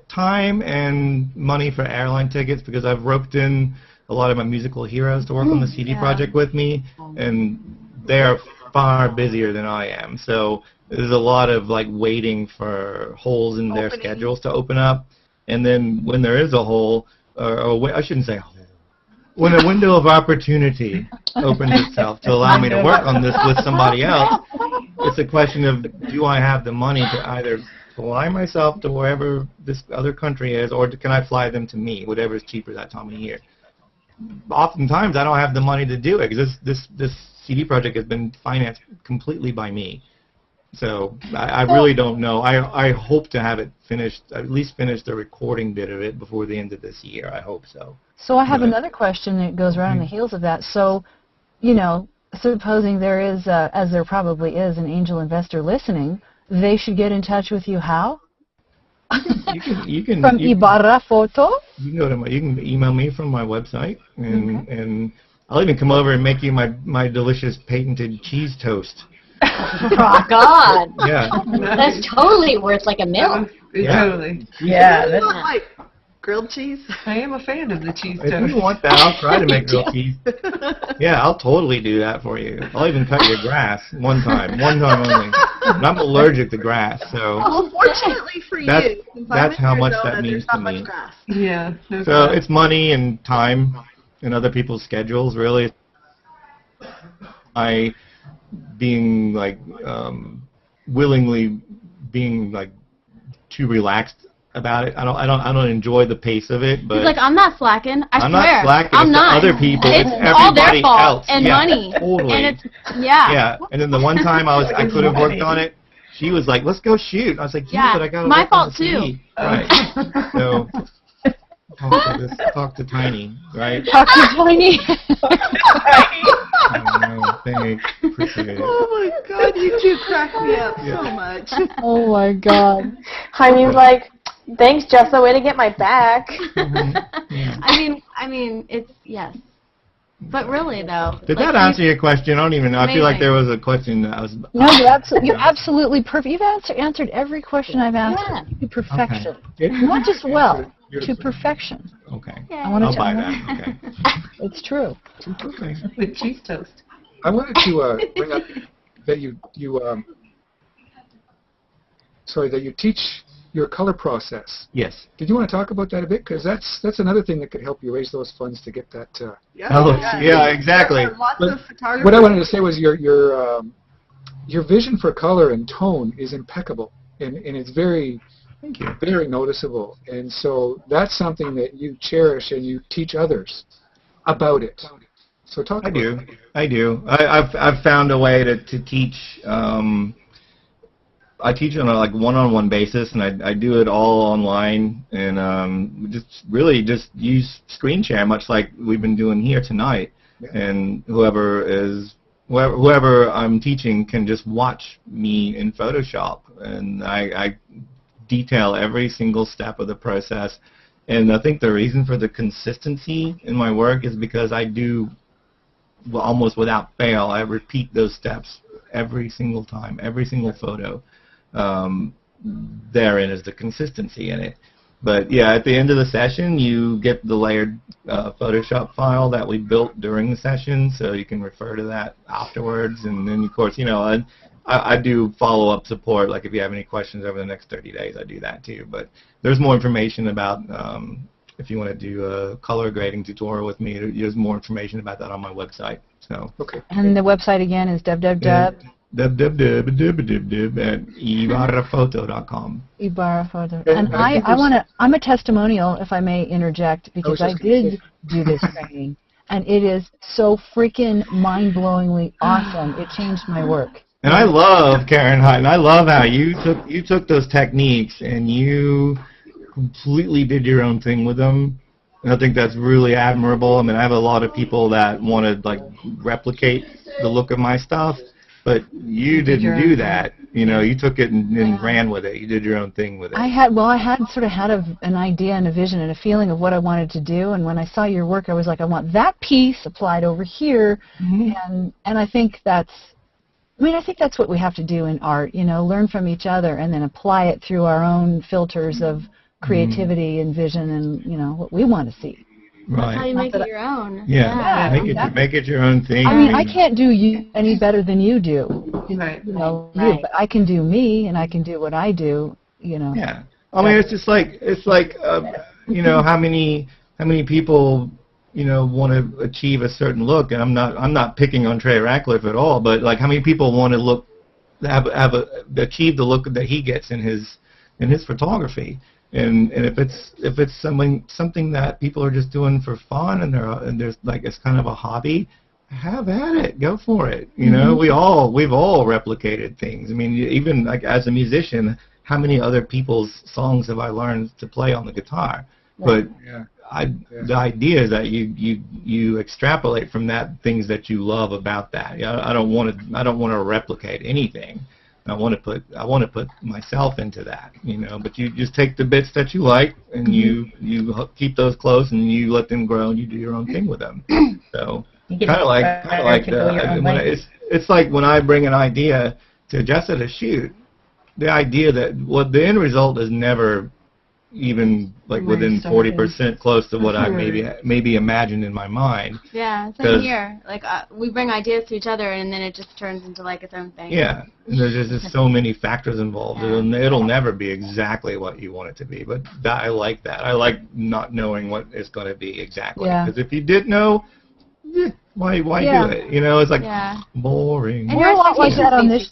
time and money for airline tickets, because I've roped in a lot of my musical heroes to work on the CD project with me, and they're far busier than I am. So there's a lot of like waiting for holes in their schedules to open up. And then when there is a hole, or I shouldn't say hole, when a window of opportunity opens itself to allow me to work on this with somebody else, it's a question of, do I have the money to either fly myself to wherever this other country is, or can I fly them to me, whatever is cheaper that time of year? Oftentimes I don't have the money to do it, because this CD project has been financed completely by me. So I really don't know. I hope to have it finished, at least finish the recording bit of it before the end of this year. I hope so. So I have another question that goes right on the heels of that. So, supposing there is, as there probably is, an angel investor listening, they should get in touch with you how? You can From Ibarra Photo? You can go to you can email me from my website, and I'll even come over and make you my delicious patented cheese toast. Rock on. Yeah. That's totally worth like a meal. Totally. Yeah. That's like grilled cheese. I am a fan of the cheese If toast. you want that, I'll try to make grilled cheese. Yeah, I'll totally do that for you. I'll even cut your grass one time only. And I'm allergic to grass, so. Well, fortunately for you, since I'm that's in how much Arizona, that means there's not to me. much grass. Yeah. No So grass. it's money and time and other people's schedules, really. I willingly being like too relaxed about it. I don't enjoy the pace of it, but He's like, I'm not slacking. I I'm swear. not slacking. I'm it's not. Other people. It's It's all their everybody fault else. and yeah, money. Totally. And it's Yeah. And then the one time I could have worked on it, she was like, "Let's go shoot." I was like, "Yeah, but I got to my work on fault the too. CD." Right. So talk to Tiny, right? Talk to Tiny. Thanks. Appreciate it. Oh my God, you two crack me up so much. Oh my God. Jaime's like, thanks, Jessa, way to get my back. I mean, it's, yes. But really, though. Did that answer your question? I don't even know. I feel like there was a question that I was... No, you're absolutely perfect. You've answered every question I've asked to perfection. Okay. Not just well, to perfection. Okay. I'll buy that. Okay. It's true. Okay. With cheese toast. I wanted to bring up that you teach your color process. Yes. Did you want to talk about that a bit? Because that's another thing that could help you raise those funds to get that. Yeah, exactly. What I wanted to say was your vision for color and tone is impeccable, and it's very very noticeable. And so that's something that you cherish and you teach others about it. So talk about it. I do. I've found a way to teach. I teach on a one-on-one basis, and I do it all online, and just use screen share, much like we've been doing here tonight. Yeah. And whoever I'm teaching can just watch me in Photoshop, and I detail every single step of the process. And I think the reason for the consistency in my work is because I do, almost without fail, I repeat those steps every single time, every single photo. Therein is the consistency in it. But yeah, at the end of the session, you get the layered Photoshop file that we built during the session, so you can refer to that afterwards. And then, of course, I do follow-up support. Like if you have any questions over the next 30 days, I do that too. But there's more information about if you want to do a color grading tutorial with me. There's more information about that on my website. So okay. And the website again is www.ibarraphoto.com. Ibarraphoto. And I'm a testimonial, if I may interject, because I did do this training, and it is so freaking mind-blowingly awesome. It changed my work. And I love Karen Hutton. I love how you took those techniques and you completely did your own thing with them. And I think that's really admirable. I mean, I have a lot of people that want to replicate the look of my stuff, but you didn't do that. You took it and ran with it. You did your own thing with it. I had sort of had an idea and a vision and a feeling of what I wanted to do, and when I saw your work, I was like, I want that piece applied over here, and I think that's what we have to do in art, learn from each other and then apply it through our own filters of creativity and vision and, what we want to see. Right. That's how you make it your own. Yeah. Make it your own thing. I mean, I can't do you any better than you do. Right. But I can do me and I can do what I do, Yeah. I mean, it's just like how many people want to achieve a certain look, and I'm not picking on Trey Ratcliffe at all, but how many people want to achieve the look that he gets in his photography, and if it's something that people are just doing for fun and there's it's kind of a hobby, have at it, go for it. We've all replicated things. I mean, even as a musician, how many other people's songs have I learned to play on the guitar? But the idea is that you extrapolate from that things that you love about that. I don't want to replicate anything. I want to put myself into that, But you just take the bits that you like and you keep those close and you let them grow and you do your own thing with them. So kind of like it's like when I bring an idea to Jessa to shoot, the idea that the end result is never even within 40% close to what I maybe imagined in my mind. Yeah, same here. We bring ideas to each other, and then it just turns into its own thing. Yeah, and there's just so many factors involved. Yeah. It'll never be exactly what you want it to be, but I like that. I like not knowing what it's going to be exactly. Because if you did know, why do it? It's boring. And we're a lot like that on this.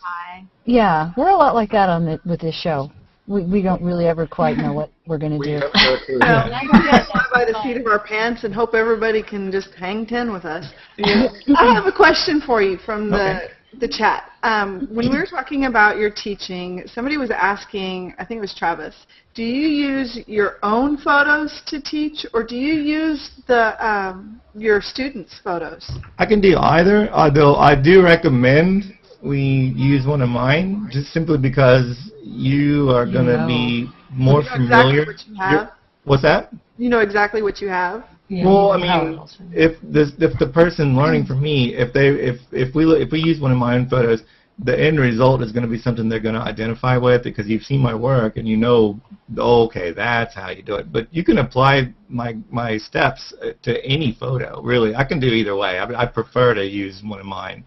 Yeah, we're a lot like that with this show. we don't really ever quite know what we're going to do. We just fly by the seat of our pants and hope everybody can just hang 10 with us. I have a question for you from the chat. When we were talking about your teaching, somebody was asking, I think it was Travis, do you use your own photos to teach, or do you use the your students' photos? I can do either, although I do recommend we use one of mine, just simply because you are going to be more familiar. Exactly what you have. What's that? You know exactly what you have. Yeah, well, I mean, if the person learning from me, if we use one of my own photos, the end result is going to be something they're going to identify with because you've seen my work and you know, oh, okay, that's how you do it. But you can apply my steps to any photo. Really, I can do either way. I prefer to use one of mine,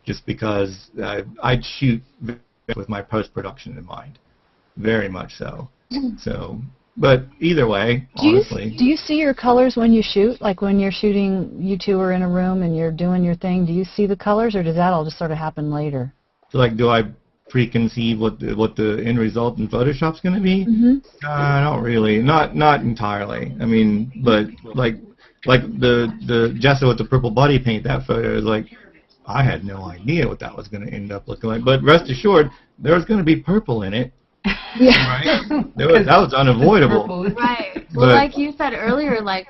just because I shoot with my post-production in mind, very much so. So. But either way, honestly. Do you see your colors when you shoot? Like when you're shooting, you two are in a room and you're doing your thing, do you see the colors, or does that all just sort of happen later? So like, do I preconceive what the end result in Photoshop's going to be? Not really. Not entirely. I mean, but like the Jessa with the purple body paint, that photo is like, I had no idea what that was going to end up looking like. But rest assured, there was going to be purple in it. Right? That was unavoidable. Right. Well, like you said earlier, like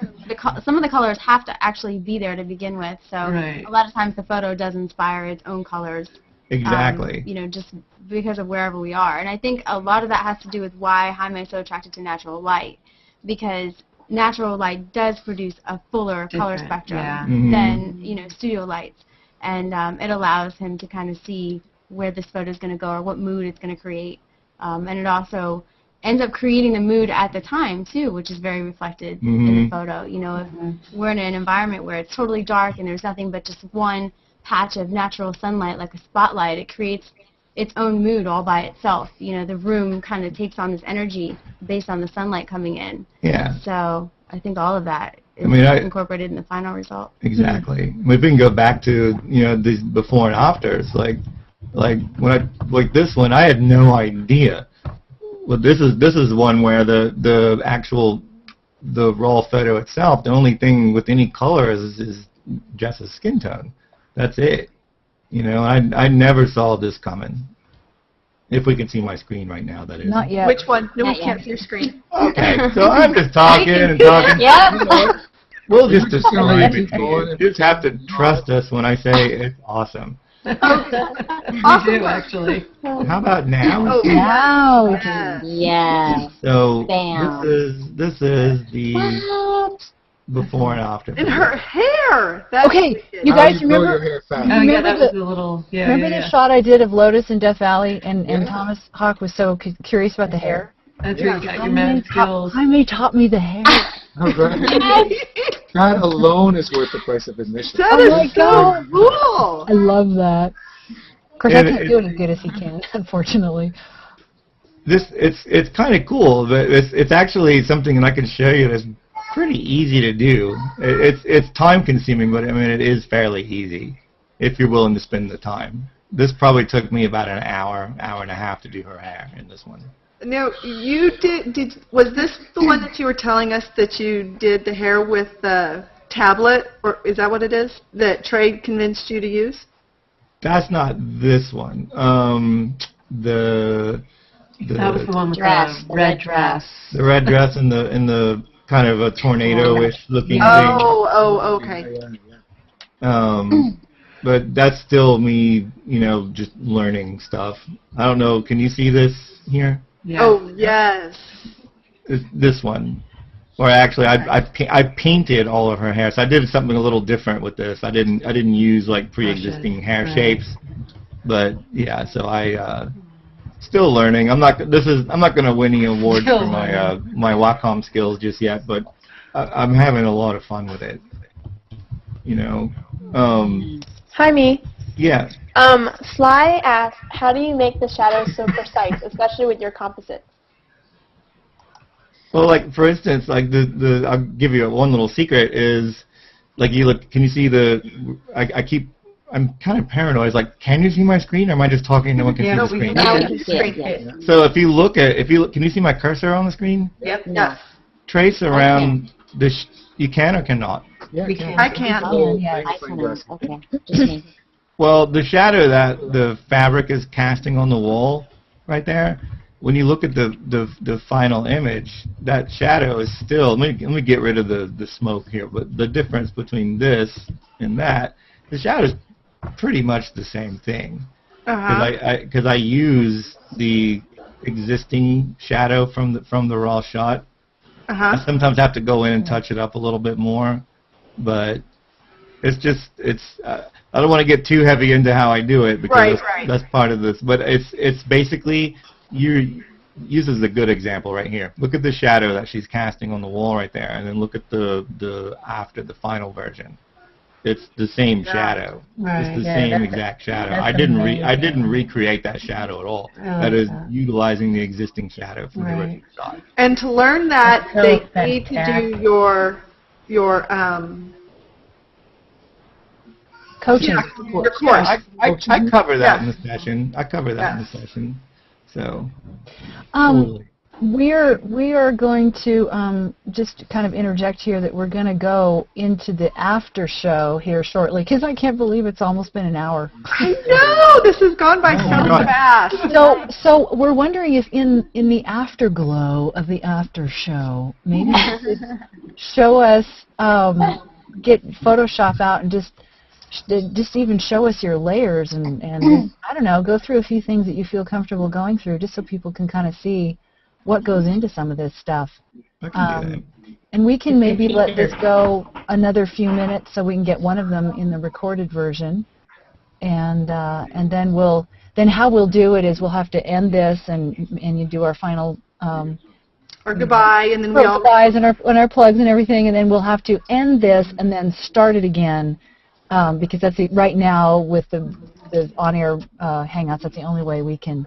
some of the colors have to actually be there to begin with. So a lot of times the photo does inspire its own colors. Exactly. You know, just because of wherever we are. And I think a lot of that has to do with why Jaime is so attracted to natural light, because natural light does produce a fuller color spectrum than, you know, studio lights. And it allows him to kind of see where this photo is going to go or what mood it's going to create. And it also ends up creating the mood at the time, too, which is very reflected in the photo. You know, if we're in an environment where it's totally dark and there's nothing but just one patch of natural sunlight, like a spotlight, it creates its own mood all by itself. You know, the room kind of takes on this energy based on the sunlight coming in. Yeah. So I think all of that is incorporated in the final result. Exactly. We can go back to, you know, these before and afters, like when this one, I had no idea. Well, this is one where the actual raw photo itself, the only thing with any color is Jessa's skin tone. That's it. You know, I never saw this coming. If we can see my screen right now, that is. Not yet. Which one? No, we can't see your screen. Okay, so I'm just talking and talking. Yeah. We'll just describe it. You just have to trust us when I say it's awesome. You do, actually. How about now? Now. Yeah. So Bam. this is the before and after. And her hair. That's okay, you guys remember? Remember the shot I did of Lotus in Death Valley, and Thomas Hawk was so curious about the hair. That's where you got your mad skills. Jaime taught me the hair. Oh, right. That alone is worth the price of admission. That is so cool. I love that. Of course, I can't do it as good as he can, unfortunately. It's kind of cool, but it's actually something that I can show you that's pretty easy to do. It's time consuming, but I mean it is fairly easy if you're willing to spend the time. This probably took me about an hour and a half to do her hair in this one. Now, you was this the one that you were telling us that you did the hair with the tablet, or is that what it is, that Trey convinced you to use? That's not this one. That was the one with the red dress. The red dress and the kind of a tornado-ish looking thing. Oh, okay. But that's still me, you know, just learning stuff. I don't know, can you see this here? Yes. Oh, yes. This one. Or actually, I painted all of her hair, so I did something a little different with this. I didn't use like pre-existing hair shapes, but yeah. So I still learning. I'm not going to win any awards for my Wacom skills just yet, but I'm having a lot of fun with it. You know. Jaime. Yeah. Sly asked, how do you make the shadows so precise, especially with your composites? Well, like for instance, like I'll give you one little secret is, like you look. Can you see I I'm kind of paranoid. It's like, can you see my screen, or am I just talking? No one can see the screen. No, we can see it. Yes. So if you look, can you see my cursor on the screen? Yep. No. Trace around the. You can or cannot. Yeah, We can. I can't. I cannot. Okay. Just me. Well, the shadow that the fabric is casting on the wall, right there. When you look at the final image, that shadow is still. Let me get rid of the smoke here. But the difference between this and that, the shadow is pretty much the same thing. Because I use the existing shadow from the raw shot. I sometimes have to go in and touch it up a little bit more, but it's I don't want to get too heavy into how I do it because that's part of this. But it's basically uses a good example right here. Look at the shadow that she's casting on the wall right there, and then look at the after the final version. It's the same shadow. Right. It's the same exact shadow. I didn't recreate that shadow at all. That is utilizing the existing shadow from the original shot. And to learn that, they need to do your coaching. Your course. I cover that in the session. I cover that in the session. So. Totally. We are going to just kind of interject here that we're going to go into the after show here shortly, because I can't believe it's almost been an hour. I know, this has gone by so fast. So we're wondering if in the afterglow of the after show, maybe you could show us, get Photoshop out and just even show us your layers and I don't know, go through a few things that you feel comfortable going through, just so people can kind of see what goes into some of this stuff. I can do that. And we can maybe let this go another few minutes so we can get one of them in the recorded version. And then how we'll do it is we'll have to end this and you do our final or goodbye, and then we all goodbyes and our plugs and everything, and then we'll have to end this and then start it again, because that's right now with the on-air Hangouts, that's the only way we can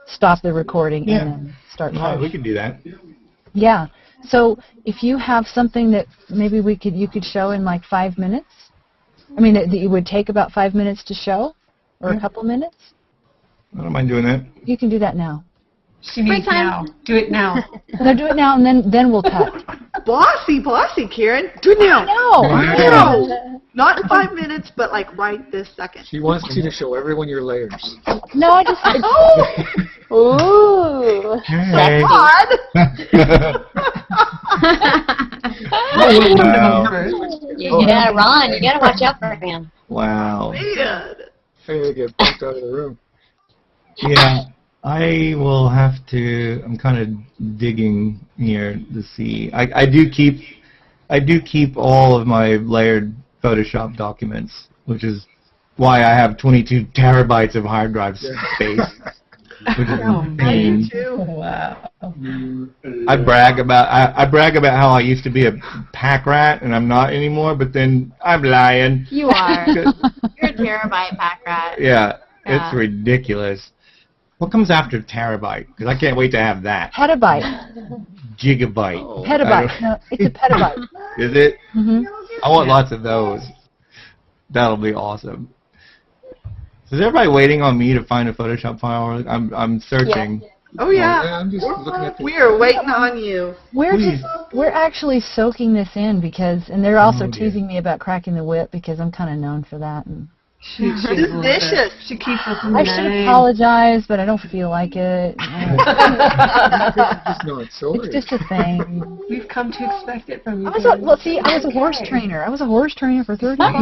stop the recording and then start live. We can do that. Yeah. So if you have something that maybe you could show in like 5 minutes, I mean that it would take about 5 minutes to show, or a couple minutes. I don't mind doing that. You can do that now. She needs now. Do it now. No, do it now, and then we'll cut. Bossy, Karen. Do it now. I know. Not in 5 minutes, but like right this second. She wants you to show everyone your layers. No, I just. Ooh. Hey. So odd. Yeah, Ron, you gotta watch out for him. Wow. Man. Hey, they get bumped out of the room. Yeah, I will have to. I'm kind of digging here to see. I do keep all of my layered Photoshop documents, which is why I have 22 terabytes of hard drive space, which is insane. Wow. I brag about how I used to be a pack rat and I'm not anymore, but then I'm lying. You are. You're a terabyte pack rat. Yeah, it's ridiculous. What comes after terabyte? Because I can't wait to have that. Petabyte. Gigabyte. Oh. Petabyte. No, it's a petabyte. Is it? Mm-hmm. I want lots of those. That'll be awesome. So is everybody waiting on me to find a Photoshop file? I'm searching. Yeah. Oh yeah. I'm just looking at we are waiting on you. We're actually soaking this in and they're also teasing me about cracking the whip because I'm kind of known for that. And She's vicious. She keeps us I should apologize, but I don't feel like it. It's just a thing. We've come to expect it from you. I was a horse trainer. I was a horse trainer for 35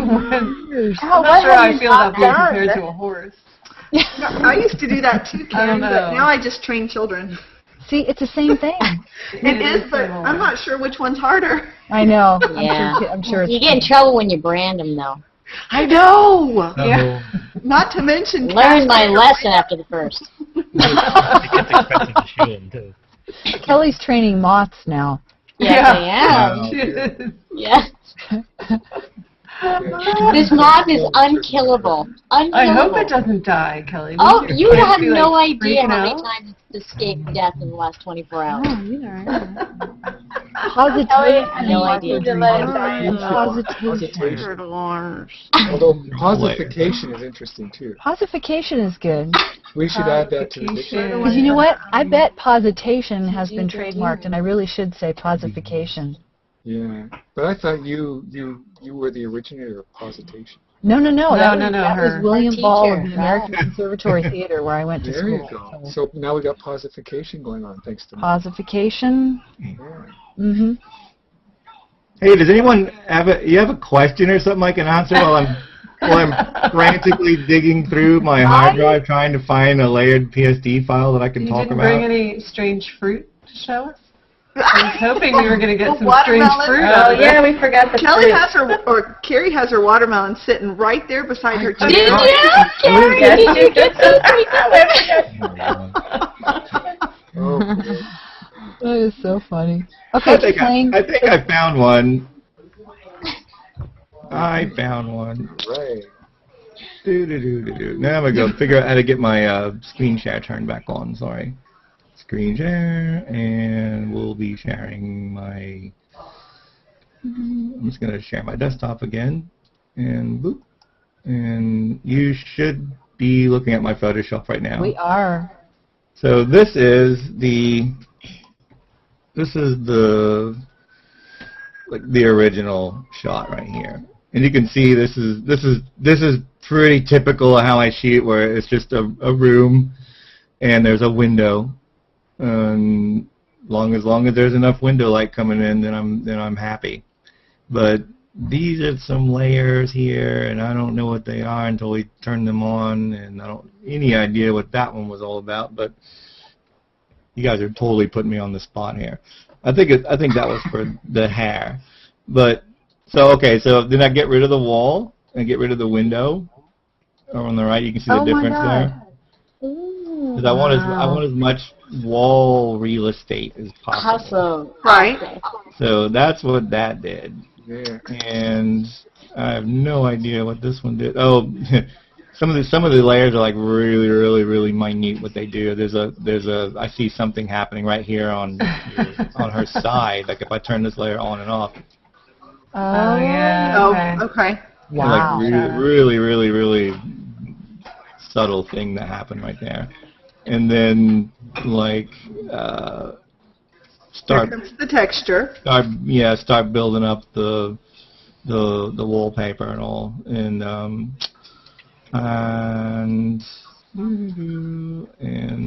years. I'm not sure how I feel about being compared to a horse. I used to do that too, Karen, but now I just train children. See, it's the same thing. It is, but I'm not sure which one's harder. I know. Yeah. I'm sure You get in trouble when you brand them, though. I know. Yeah. Not to mention. Learn my lesson after the first. It's expensive to shoe them too. Kelly's training moths now. Yeah. Yeah. This moth is unkillable. Unkillable. I hope it doesn't die, Kelly. Oh, you Can't have be, no like, idea freaking how many out. times it's escaped death in the last 24 hours. Positivity. No idea. Positivity. Although posification is interesting too. Posification is good. We should add that to the dictionary. Because you know what? I bet positation has been trademarked, and I really should say posification. Yeah, but I thought you were the originator of positation. No. That her. was William Ball of the teacher. American Conservatory Theater, where I went to There school. you go. So now we got posification going on, thanks to me. Posification. Yeah. Hey, does anyone have a question or something I can answer while I'm frantically digging through my hard drive trying to find a layered PSD file that I can talk You didn't about? bring any strange fruit to show us? I was hoping we were going to get some strange Watermelon. fruit. Oh, yeah, we forgot the Kelly fruit. has her, or Carrie has her watermelon sitting right there beside her Did chair. you, Carrie? Yes, Did you get those Oh, That is so funny. Okay, I think I found one. I found one. right. Now I'm going to go figure out how to get my screen share turned back on. Sorry. Screen share, and we'll be sharing my... I'm just going to share my desktop again, and boop. And you should be looking at my Photoshop right now. we are. So this is the original shot right here, and you can see this is pretty typical of how I shoot, where it's just a room and there's a window. Long as there's enough window light coming in, then I'm happy. But these are some layers here, and I don't know what they are until we turn them on, and I don't any idea what that one was all about. But you guys are totally putting me on the spot here. I think that was for the hair. But so then I get rid of the wall and get rid of the window. Over on the right, you can see the difference there. Because I want as much wall real estate as possible. Right. So that's what that did. Yeah. And I have no idea what this one did. Oh, some of the layers are like really minute. What they do, I see something happening right here on her side. Like if I turn this layer on and off. Oh, yeah. Oh, okay. Wow. Like really subtle thing that happened right there. And then like Here comes the texture. start building up the wallpaper and all, and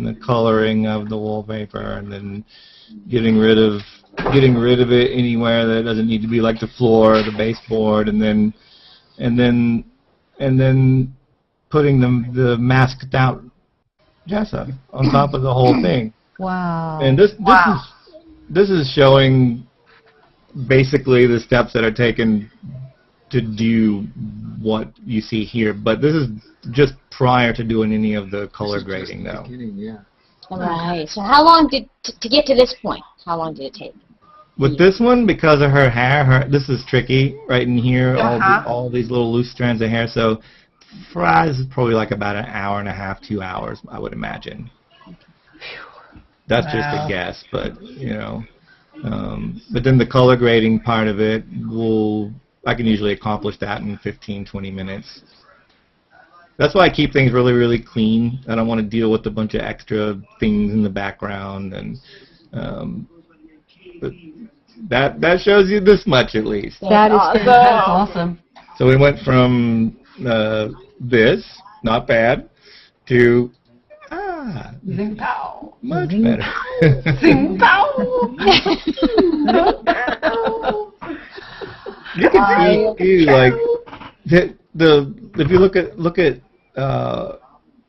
the coloring of the wallpaper, and then getting rid of it anywhere that doesn't need to be, like the floor or the baseboard, and then putting the masked out Jessa on top of the whole thing. Wow. And this is showing basically the steps that are taken to do what you see here, but this is just prior to doing any of the color grading, though. Yeah. Right. So how long to get to this point? How long did it take? With this one, because of her hair, this is tricky right in here, all these little loose strands of hair, so this is probably like about an hour and a half, 2 hours, I would imagine. That's just a guess, but, but then the color grading part of it, I can usually accomplish that in 15, 20 minutes. That's why I keep things really clean. I don't want to deal with a bunch of extra things in the background, and but that shows you this much at least. That is awesome. That's awesome. So we went from this, not bad, to Zing pow. much better. Zing pow. You can see like if you look at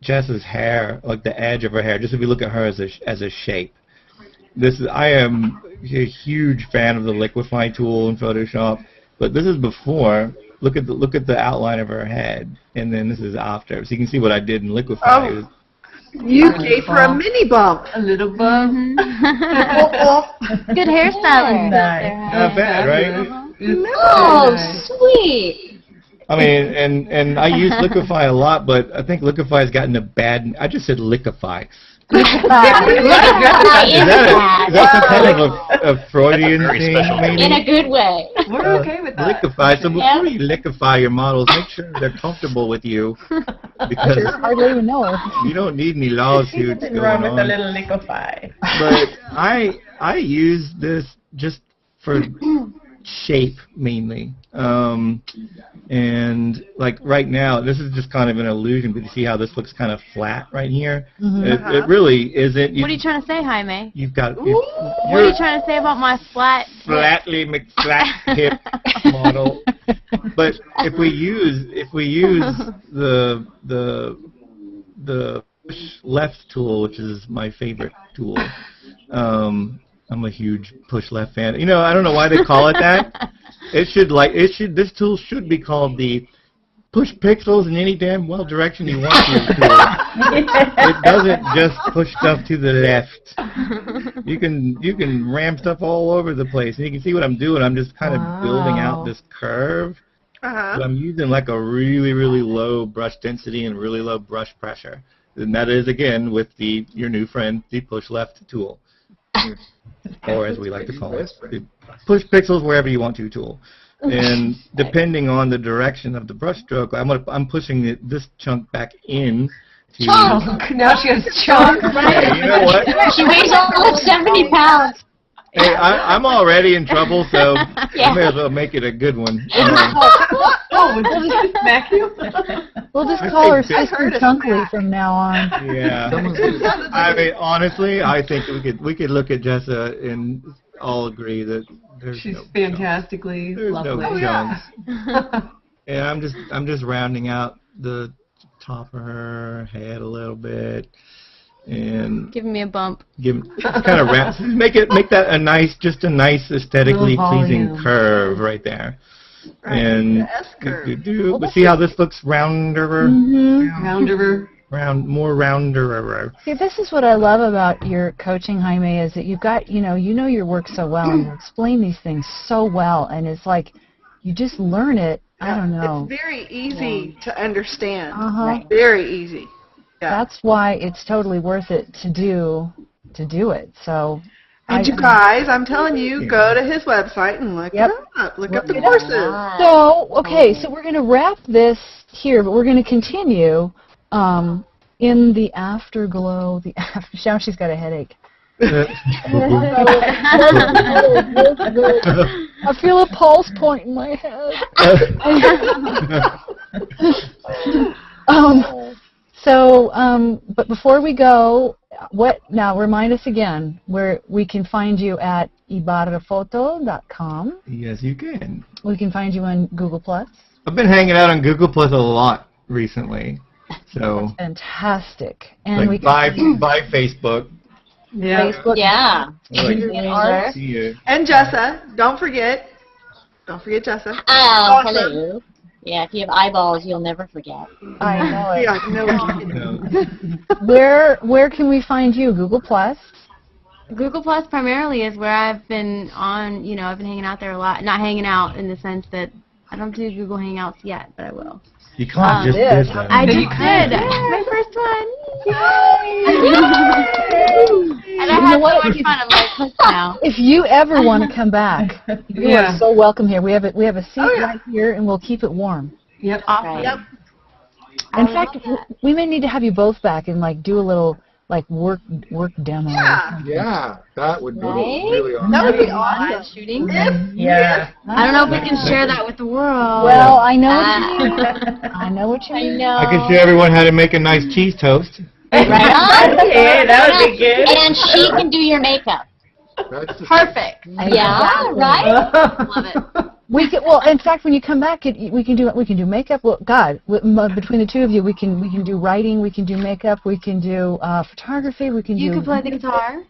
Jess's hair, like the edge of her hair, just if you look at her as a shape. I am a huge fan of the liquify tool in Photoshop, but this is before. Look at the outline of her head, and then this is after. So you can see what I did in liquify. Oh. You gave her a mini bump. A little bump. Good hairstyling. Not bad, right? Oh, sweet. I mean, and I use Liquify a lot, but I think Liquify's gotten a bad. I just said Liquify. Is that some kind of a Freudian thing, maybe? In a good way. We're okay with that. Liquify. So before you liquify your models, make sure they're comfortable with you, because I hardly even know her. you don't need any lawsuits Nothing going wrong with a on. little liquefy. But I use this just for shape mainly. And like right now, this is just kind of an illusion, but you see how this looks kind of flat right here? It really isn't. What are you trying to say, Jaime? You've got What are you trying to say about my flat? flatly McFlat hip model. But if we use the push left tool, which is my favorite tool. I'm a huge push left fan. You know, I don't know why they call it that. This tool should be called the push pixels in any damn well direction you want to tool. It doesn't just push stuff to the left. You can ram stuff all over the place. And you can see what I'm doing. I'm just kind of building out this curve. But I'm using like a really, really low brush density and really low brush pressure. And that is, again, with your new friend, the push left tool. Or as we like to call it, the push pixels wherever you want to tool. And depending on the direction of the brush stroke, I'm pushing this chunk back in. Chunk! Now she has chunk. Hey, you know what? She weighs almost 70 pounds. Hey, I'm already in trouble, so I may as well make it a good one. Oh, did you smack you? We'll just call her Sister Chunkly from now on. Yeah. I mean, honestly, I think we could look at Jessa and all agree that She's fantastically lovely. There's no chunks. And I'm just rounding out the top of her head a little bit. And giving me a bump. Kind of make that a nice aesthetically pleasing curve right there. Right. And but see how this looks rounder, more rounder. See, this is what I love about your coaching, Jaime, is that you've got you know your work so well, and you explain these things so well, and it's like you just learn it. I don't know. It's very easy to understand. Very easy. Yeah. That's why it's totally worth it to do it. So. And you guys, I'm telling you, go to his website and look it up. Look up the courses. So, okay, so we're going to wrap this here, but we're going to continue in the afterglow. Now she's got a headache. I feel a pulse point in my head. But before we go, now remind us again where we can find you at ibarraphoto.com. Yes, you can. We can find you on Google+. I've been hanging out on Google+ a lot recently. So that's fantastic. And like by Facebook. Yeah. Facebook. Yeah. See you. And Jessa, don't forget Jessa. Oh, hello. Yeah, if you have eyeballs, you'll never forget. I know it. Yeah, Where can we find you? Google+? Google Plus primarily is where I've been on, I've been hanging out there a lot. Not hanging out in the sense that I don't do Google Hangouts yet, but I will. You kind of just did that. I just did. My first one. And I had so much fun. I'm like, hooked now. If you ever want to come back, you are so welcome here. We have a seat right here, and we'll keep it warm. Yep. Awesome. Yep. In fact, we may need to have you both back and do a little work demo. Yeah, that would be really awesome. That would be awesome. Shooting. Yeah. I don't know if we can share that with the world. Well, I know what you mean. I know what you mean. I can show everyone how to make a nice cheese toast. Right on. Okay, that would be good. And she can do your makeup. Perfect. Yeah, right? Love it. We can, in fact, when you come back, we can do makeup. Well, God, between the two of you, we can do writing, we can do makeup, we can do photography, we can do. You can play the guitar.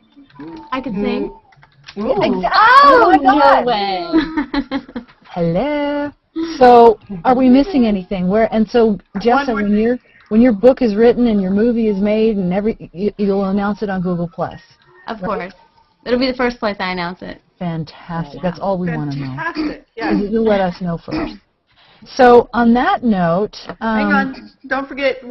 I can sing. Oh my God! No way. Hello. So, are we missing anything? So, Jessa, when your book is written and your movie is made and you'll announce it on Google+. Of course. It'll be the first place I announce it. Fantastic. That's all we want to know. Fantastic. Yeah. You'll let us know first. So on that note, hang on. Don't forget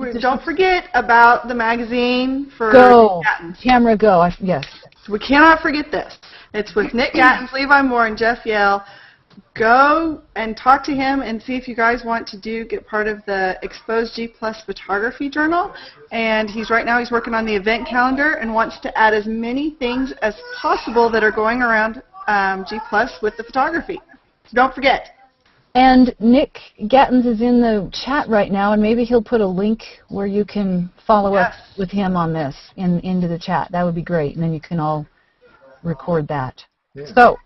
about the magazine for go. Nick Gattens. Camera, go. Yes. So we cannot forget this. It's with Nick Gattens, Levi Moore, and Jeff Yale. Go and talk to him and see if you guys want to get part of the Exposed G+ Photography Journal. And right now he's working on the event calendar and wants to add as many things as possible that are going around G+ with the photography. So don't forget. And Nick Gattens is in the chat right now, and maybe he'll put a link where you can follow up with him on this into the chat. That would be great, and then you can all record that. Yeah. So,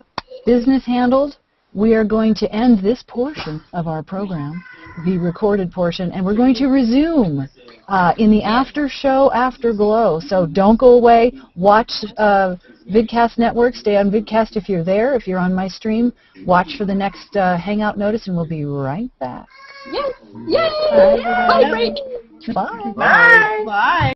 business handled. We are going to end this portion of our program, the recorded portion, and we're going to resume in the after show, Afterglow. So don't go away. Watch Vidcast Network. Stay on Vidcast if you're there. If you're on my stream, watch for the next Hangout notice, and we'll be right back. Yes. Yay! Bye. Bye. Bye. Bye.